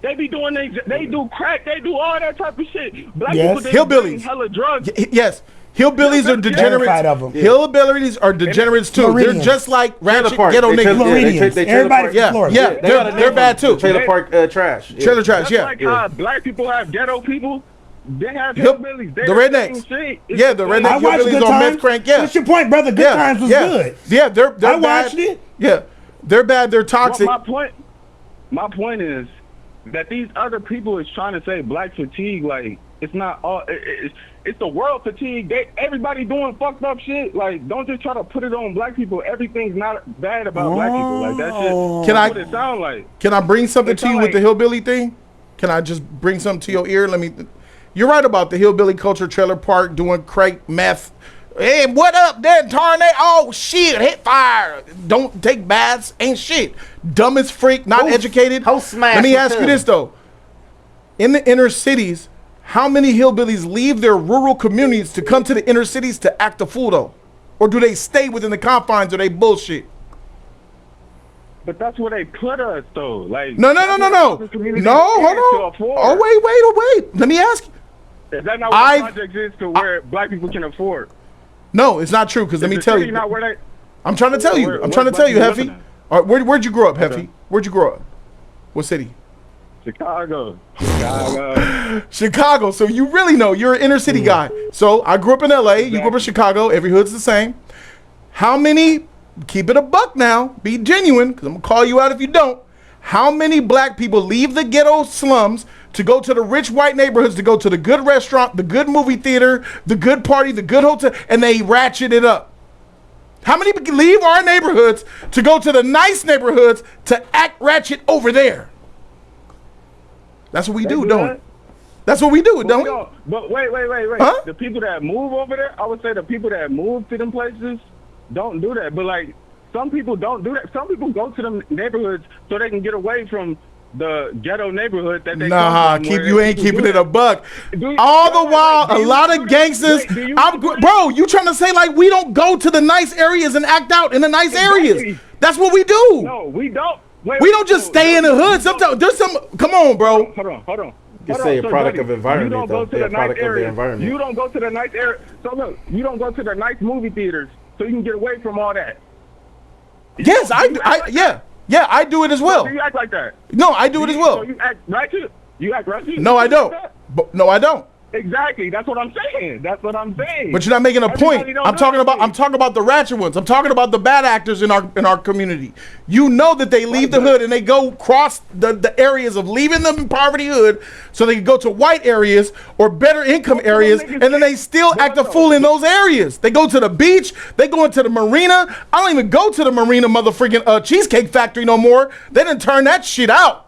they be doing. They do crack. They do all that type of shit. Black people. They Hillbillies. Hella drugs. Yes. Hillbillies are degenerates. Hillbillies are degenerates too. They're just like ratchet ghetto niggas. Everybody from Florida. Yeah, they're bad too. Trailer park trash. Trailer trash, yeah. Like how black people have ghetto people, they have hillbillies. The rednecks. Yeah, the redneck I watched hillbillies Good on Times. meth crank. Yeah. What's your point, brother? Good Times was good. Yeah, they're bad. I watched it. Yeah, they're bad. They're toxic. My point is that these other people is trying to say black fatigue. Like, it's not all. It's the world fatigue. Everybody doing fucked up shit. Like, don't just try to put it on black people. Everything's not bad about black people. Like, that shit. That's what it sound like. Can I bring something to you with the hillbilly thing? Can I just bring something to your ear? You're right about the hillbilly culture, trailer park, doing crack, meth. Hey, what up there, Tarnay? Oh, shit, hit fire. Don't take baths, ain't shit. Dumbest freak, not educated. Let me ask you this, though. In the inner cities, how many hillbillies leave their rural communities to come to the inner cities to act a fool, though? Or do they stay within the confines or they bullshit? But that's where they put us, though. Like, no, hold on. Oh, wait. Let me ask you. Is that not what projects is to where black people can afford? No, it's not true, because let me tell you. I'm trying to tell you. Heffy. All right, where'd you grow up, Heffy? Where'd you grow up? What city? Chicago. Chicago. So you really know. You're an inner city guy. So I grew up in LA. You grew up in Chicago. Every hood's the same. How many, keep it a buck now, be genuine, because I'm going to call you out if you don't. How many black people leave the ghetto slums to go to the rich white neighborhoods, to go to the good restaurant, the good movie theater, the good party, the good hotel, and they ratchet it up? How many people leave our neighborhoods to go to the nice neighborhoods to act ratchet over there? That's what we do, don't we? That's what we do, don't we? But wait. Huh? The people that move over there, I would say the people that move to them places don't do that. But, like, some people don't do that. Some people go to them neighborhoods so they can get away from the ghetto neighborhood that they come from. You ain't keeping it a buck. All the while, a lot of gangsters. Bro, you trying to say like we don't go to the nice areas and act out in the nice areas? That's what we do. No, we don't. We don't just stay in the hood. Sometimes there's some. Come on, bro. Hold on. You say a product of environment, though. They're a product of the environment. You don't go to the nice area. So look, you don't go to the nice movie theaters so you can get away from all that. Yes, yeah, I do it as well. So you act like that? No, I do it as well. So you act ratchet? You act ratchet? No, I don't. No, I don't. Exactly. That's what I'm saying. But you're not making a point. I'm talking about the ratchet ones. I'm talking about the bad actors in our community. You know that they leave the hood and they go cross the areas of leaving the poverty hood so they can go to white areas or better income areas, and then they still act a fool in those areas. They go to the beach, they go into the marina. I don't even go to the marina motherfucking Cheesecake Factory no more. They didn't turn that shit out.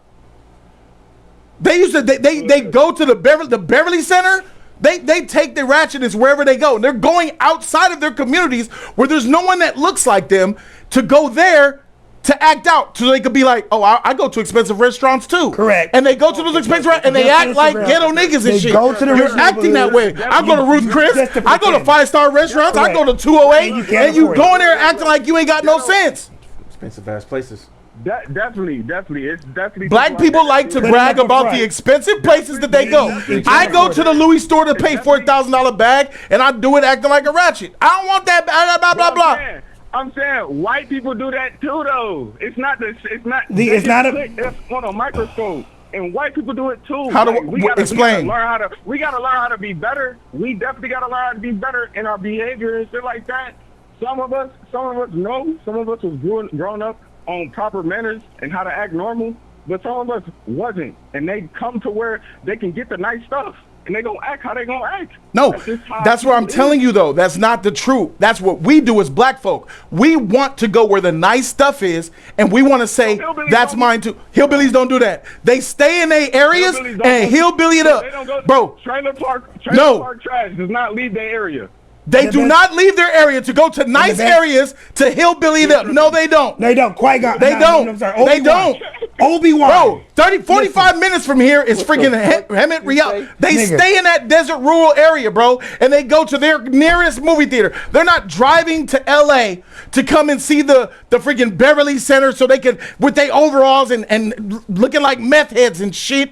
They used to they go to the Beverly Center They take their ratchetness wherever they go. They're going outside of their communities where there's no one that looks like them to go there to act out, so they could be like, oh, I go to expensive restaurants too. Correct. And they go to those expensive restaurants and they act like ghetto niggas and shit. Go to the You're acting that way. I go to Ruth Chris. I go to 5-star restaurants. I go to 208. And you go in there acting like you ain't got no sense. Expensive ass places. Definitely. It's definitely Black people like to brag about the expensive places that they go. I go to the Louis store to pay $4,000 bag, and I do it acting like a ratchet. I don't want that. Blah blah blah. I'm saying white people do that too, though. It's not on a microscope, and white people do it too. How do explain? We gotta learn how to be better. We definitely gotta learn how to be better in our behavior and shit like that. Some of us know. Some of us was grown up on proper manners and how to act normal, but some of us wasn't, and they come to where they can get the nice stuff, and they gonna act how they gonna act. No, that's what I'm telling you though. That's not the truth. That's what we do as black folk. We want to go where the nice stuff is, and we want to say that's mine too. Hillbillies don't do that. They stay in their areas and hillbilly it up, bro. Trailer park trash does not leave their area. They do not leave their area to go to nice areas to hillbilly it up. No, they don't. They don't. Qui-Gon. They don't. They don't. Obi-Wan. Bro, 45 minutes from here is freaking Hemet Real. They stay in that desert rural area, bro, and they go to their nearest movie theater. They're not driving to L.A. to come and see the freaking Beverly Center so they can, with their overalls and looking like meth heads and shit.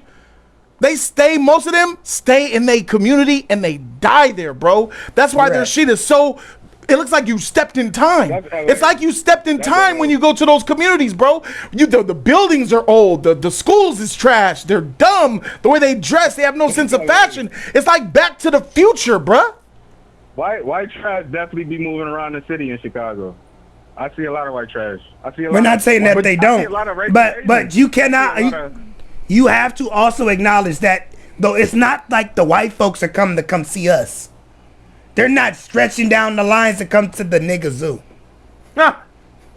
Most of them stay in their community and they die there, bro. That's why their shit is so, it looks like you stepped in time. It's like you stepped in time when you go to those communities, bro. The buildings are old. The schools is trash. They're dumb. The way they dress, they have no sense of fashion. It's like Back to the Future, bro. White trash definitely be moving around the city in Chicago. I see a lot of white trash. We're not saying that they don't, but you cannot. You have to also acknowledge that, though, it's not like the white folks are coming to come see us. They're not stretching down the lines to come to the nigga zoo. No.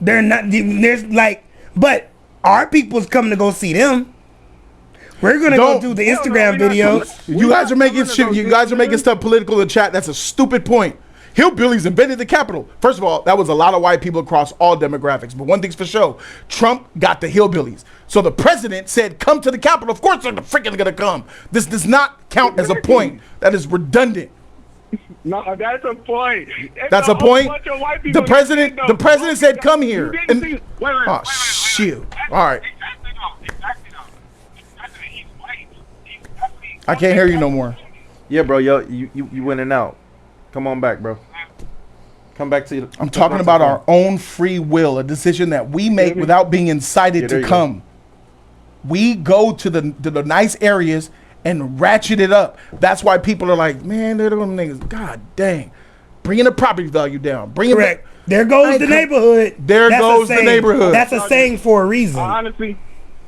They're not. There's like, but our people's coming to go see them. We're gonna go do the Instagram videos. You guys are making shit. You guys are making stuff political in the chat. That's a stupid point. Hillbillies invaded the Capitol. First of all, that was a lot of white people across all demographics. But one thing's for sure, Trump got the hillbillies. So the president said, come to the Capitol. Of course they're freaking gonna come. This does not count as a point. That is redundant. No, that's a point. That's a point? The president said, come here. Oh, shit. All right. I can't hear you no more. Yeah, bro, you went in and out. Come on back, bro. Come back to you. I'm talking about our own free will, a decision that we make without being incited to come. We go to the nice areas and ratchet it up. That's why people are like, man, they're them niggas. God dang. Bringing the property value down. Correct. There goes the neighborhood. There goes the neighborhood. That's a saying for a reason. Honestly,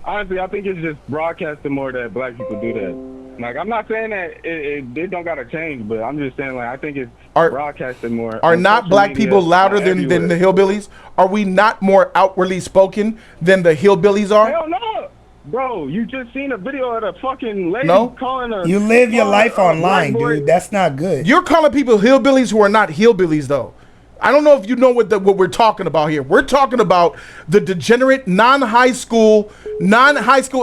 I think it's just broadcasting more that black people do that. Like, I'm not saying that it don't gotta change, but I'm just saying, like, I think it's broadcasting more. Are not black people louder than the hillbillies? Are we not more outwardly spoken than the hillbillies are? Hell no. Bro, you just seen a video of a fucking lady calling a... You live your life online, dude. That's not good. You're calling people hillbillies who are not hillbillies, though. I don't know if you know what we're talking about here. We're talking about the degenerate non-high school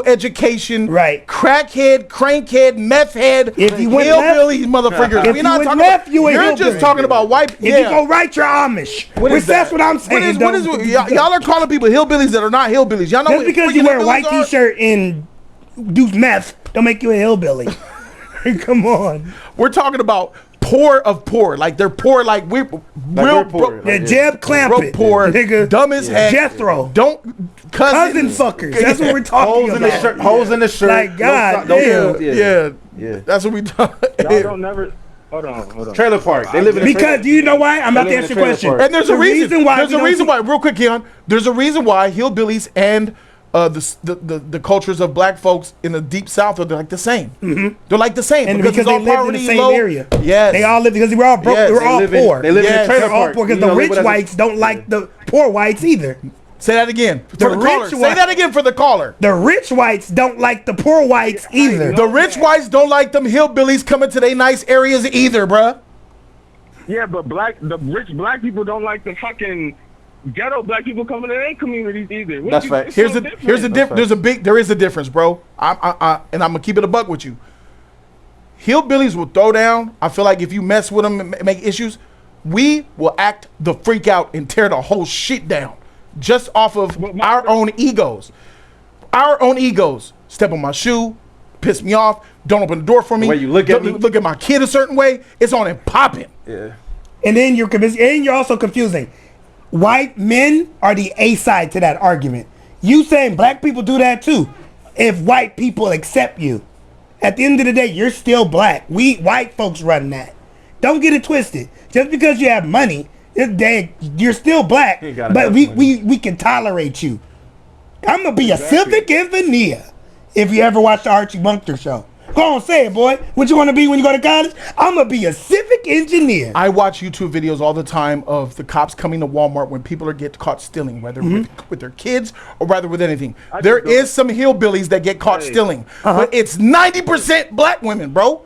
education, right? Crackhead, crankhead, meth head, hillbilly motherfuckers. If we're not talking about. You're just talking about white. If you go right, you're Amish. That's what I'm saying. Y'all are calling people hillbillies that are not hillbillies. Y'all know just because you wear a white t-shirt and do meth don't make you a hillbilly. Come on. We're talking about poor of poor, like they're poor, like we're real poor. Yeah, Jeb Clampett, poor, nigga, dumb as heck. Jethro, cousin fuckers. That's what we're talking about. Holes in the shirt. Like God, yeah. That's what we talking. Y'all don't never. Hold on. Trailer park. They live in because do you know why? I'm about to answer your question. And there's a reason why. There's a reason why. Real quick, Keon. There's a reason why hillbillies and the cultures of black folks in the deep south are like the same. Mm-hmm. They're like the same, and because they live in the same area. Yes, they all live because we're all broke. We're all poor. They live in a trailer park because the rich whites don't like the poor whites either. Say that again for the caller. rich Say white- that again for the caller. The rich whites don't like the poor whites either. The rich whites don't like them hillbillies coming to their nice areas either, bruh. Yeah, but the rich black people don't like the fucking ghetto black people coming to their communities either. That's facts. There is a difference, bro. And I'm gonna keep it a buck with you. Hillbillies will throw down. I feel like if you mess with them and make issues, we will act the freak out and tear the whole shit down just off of our own egos. Our own egos. Step on my shoe, piss me off. Don't open the door for me. The way you look at me. Look at my kid a certain way. It's on and popping. Yeah. And then you're also confusing. White men are the A side to that argument. You saying black people do that too. If white people accept you, at the end of the day, you're still black. We white folks run that. Don't get it twisted. Just because you have money, you're still black. But we can tolerate you. I'm gonna be a civic engineer. If you ever watch the Archie Bunker show. Go on, say it, boy. What you want to be when you go to college? I'm going to be a civic engineer. I watch YouTube videos all the time of the cops coming to Walmart when people are get caught stealing, whether with their kids or rather with anything. There is some hillbillies that get caught stealing, but it's 90% black women, bro.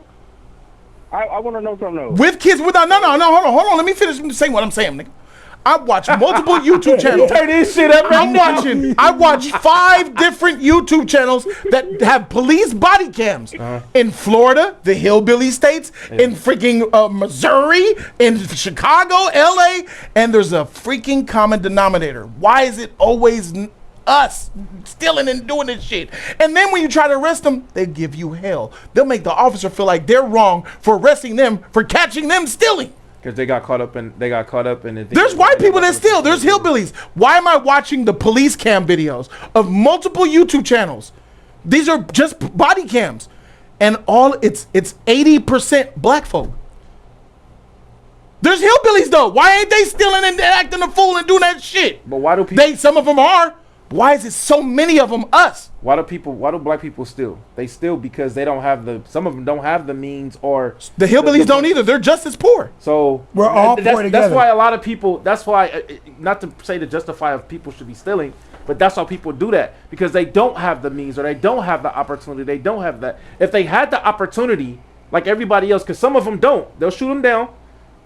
I want to know something though. With kids, hold on. Let me finish saying what I'm saying, nigga. I watch multiple YouTube channels. Turn this shit up right now. I watch 5 different YouTube channels that have police body cams. In Florida, the hillbilly states, in freaking Missouri, in Chicago, LA, and there's a freaking common denominator. Why is it always us stealing and doing this shit? And then when you try to arrest them, they give you hell. They'll make the officer feel like they're wrong for arresting them for catching them stealing. Because they got caught up in it. There's white people that steal. There's hillbillies. Why am I watching the police cam videos of multiple YouTube channels? These are just body cams, and it's 80% black folk. There's hillbillies though. Why ain't they stealing and acting a fool and doing that shit? But why do people? Some of them are. Why is it so many of them us? Why do black people steal? They steal because they don't have some of them don't have the means, or the hillbillies don't either. They're just as poor. So we're all poor together. That's why a lot of people, not to say to justify if people should be stealing, but that's why people do that, because they don't have the means or they don't have the opportunity. They don't have that. If they had the opportunity like everybody else, because some of them don't, they'll shoot them down.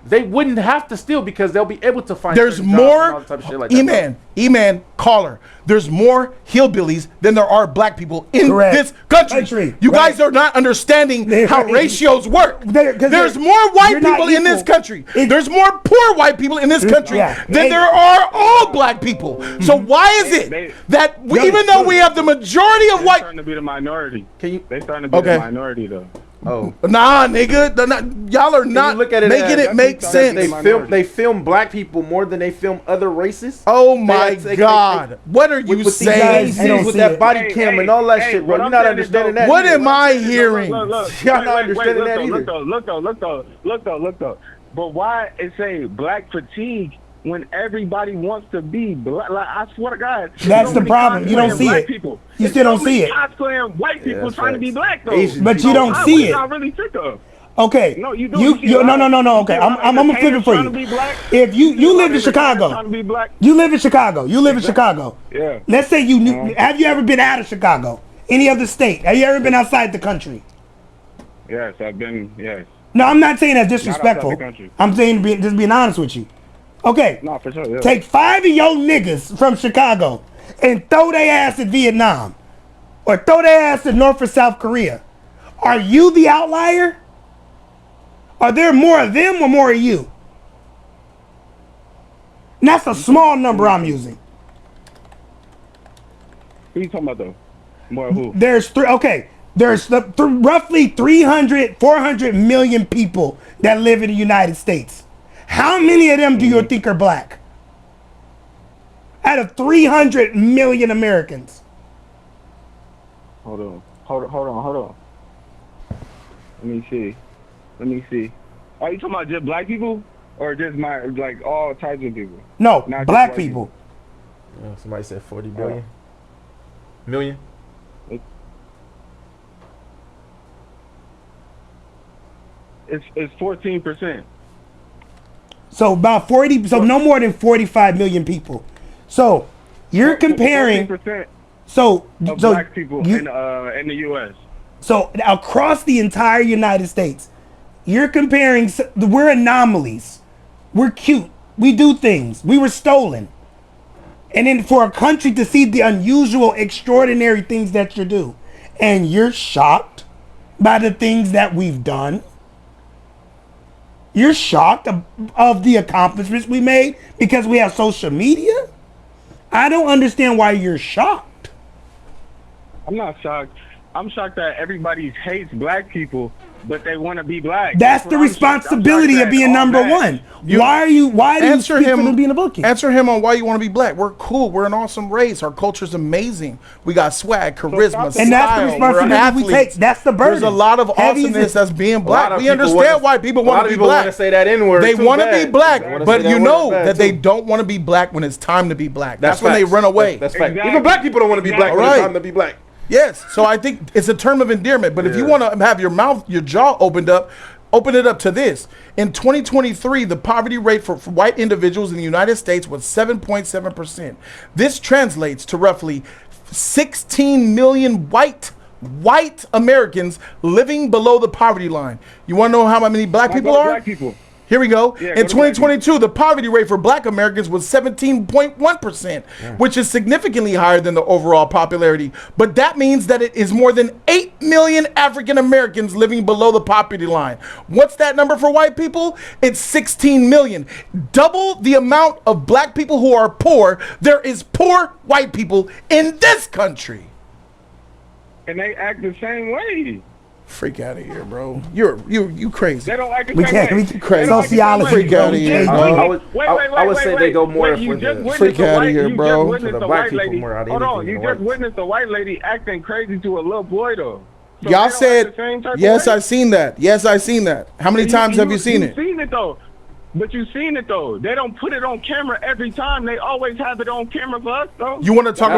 They wouldn't have to steal because they'll be able to find. There's more, E-man, caller. There's more hillbillies than there are black people in this country. You guys are not understanding how ratios work. There's more white people in this country. There's more poor white people in this country than there are all black people. So why is it that even though we have the majority of white, starting to be the minority? They starting to be the minority though. Oh, nah, nigga, y'all are not making it make sense. They film black people more than they film other races. Oh my God, what are you saying? With that body cam and all that shit, bro. You're not understanding that. What am I hearing? Y'all not understanding that either. Look though. But why it say black fatigue when everybody wants to be black? Like, I swear to God, that's the problem. You don't see it. People. You still don't see it. Cosplaying white people trying to be black though. But you don't see it. I'm really sick of. Okay. No, you do. No. Okay, I'm gonna flip it for you. If you live in Chicago, you live in Chicago. Yeah. Let's say have you ever been out of Chicago? Any other state? Have you ever been outside the country? Yes, I've been. Yes. No, I'm not saying that's disrespectful. I'm saying just being honest with you. Okay. No, for sure. Yeah. Take 5 of your niggas from Chicago and throw their ass in Vietnam, or throw their ass in North or South Korea. Are you the outlier? Are there more of them or more of you? And that's a small number I'm using. Who you talking about though? More of who? There's roughly 400 million people that live in the United States. How many of them do you think are black? Out of 300 million Americans. Hold on. Let me see. Are you talking about just black people, or just all types of people? No, black people. Somebody said 40 billion. Million. It's 14%. So about 40. So no more than 45 million people. So You're comparing. 40% So of black people in the U.S. So across the entire United States, you're comparing. We're anomalies. We're cute. We do things. We were stolen. And then for a country to see the unusual, extraordinary things that you do, and you're shocked by the things that we've done. You're shocked of the accomplishments we made because we have social media. I don't understand why you're shocked. I'm not shocked. I'm shocked that everybody hates black people, but they want to be black. That's the responsibility of being number one. Why do you answer speak him for them being a bookie? Answer him on why you want to be black. We're cool. We're an awesome race. Our culture's amazing. We got swag, charisma, style. And that's the responsibility we take. That's the burden. There's a lot of awesomeness that's being black. We understand why people want to be black. Want to say that N-word. They want to be black, but you know that they don't want to be black when it's time to be black. That's when they run away. That's fact. Even black people don't want to be black when it's time to be black. Yes, so I think it's a term of endearment. But if you want to have your jaw opened up, open it up to this. In 2023, the poverty rate for white individuals in the United States was 7.7%. This translates to roughly 16 million white Americans living below the poverty line. You want to know how many black people are? Black people. Here we go. Yeah, in 2022, the poverty rate for black Americans was 17.1%, which is significantly higher than the overall popularity. But that means that it is more than 8 million African Americans living below the poverty line. What's that number for white people? It's 16 million. Double the amount of black people who are poor. There is poor white people in this country. And they act the same way. Freak out of here, bro. You crazy. They don't act the We same can't. way. We crazy. Sociology. Freak out of here, bro. I would say they go more for the freak out of here, bro. For the black white people lady. more out of Hold on, anything you than just whites. witnessed a white lady acting crazy to a little boy though. So Y'all they don't act said, the same type of yes, way? I've seen that. Yes, I've seen that. How many times have you seen it? You've seen it though. But you've seen it though. They don't put it on camera every time. They always have it on camera for us though. You want to talk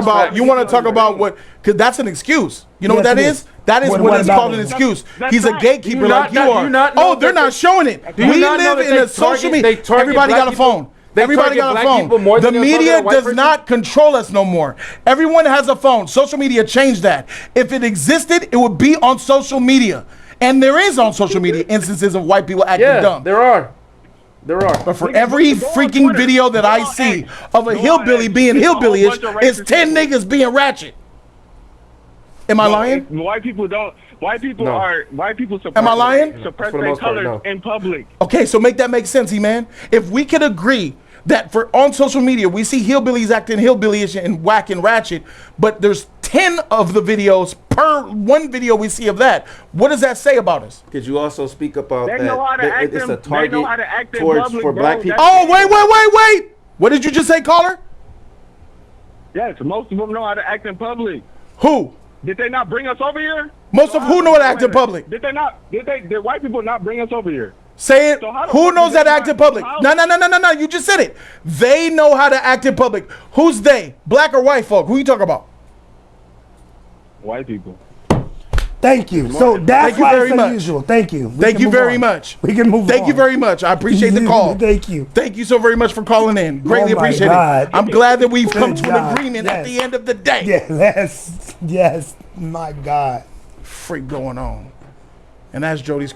about what? Because that's an excuse. You know what that is? That is what is called an excuse. He's a gatekeeper like you are. Oh, they're not showing it. We live in a social media. Everybody got a phone. Everybody got a phone. The media does not control us no more. Everyone has a phone. Social media changed that. If it existed, it would be on social media. And there is on social media instances of white people acting dumb. There are. But for every freaking video that I see of a hillbilly being hillbilly-ish, it's 10 niggas being ratchet. Am I lying? White people don't. White people are. White people suppress. Am I lying? Suppress their colors in public. Okay, so make that make sense, man. If we could agree that for on social media we see hillbillies acting hillbilly-ish and whack and ratchet, but there's 10 of the videos per one video we see of that. What does that say about us? Could you also speak about They that? know how to act It's in- a they target know how to act in towards public, for bro. black people. Oh, wait. What did you just say, caller? Yes, most of them know how to act in public. Who? Did they not bring us over here? Most of who know how to act in public? Did they not? Did white people not bring us over here? Say it. So how the Who fuck knows do how to they act in not- public? No. You just said it. They know how to act in public. Who's they? Black or white folk? Who you talking about? White people. Thank you. So that's Thank you why very it's much. unusual. Thank you. We Thank can you move very on. much. We can move on. Thank you very much. I appreciate the call. Thank you. Thank you so very much for calling in. Greatly Oh my appreciate God. it. I'm glad that we've come Good to job. an agreement at Yes. the end of the day. Yes. My God. Freak going on. And that's Jody's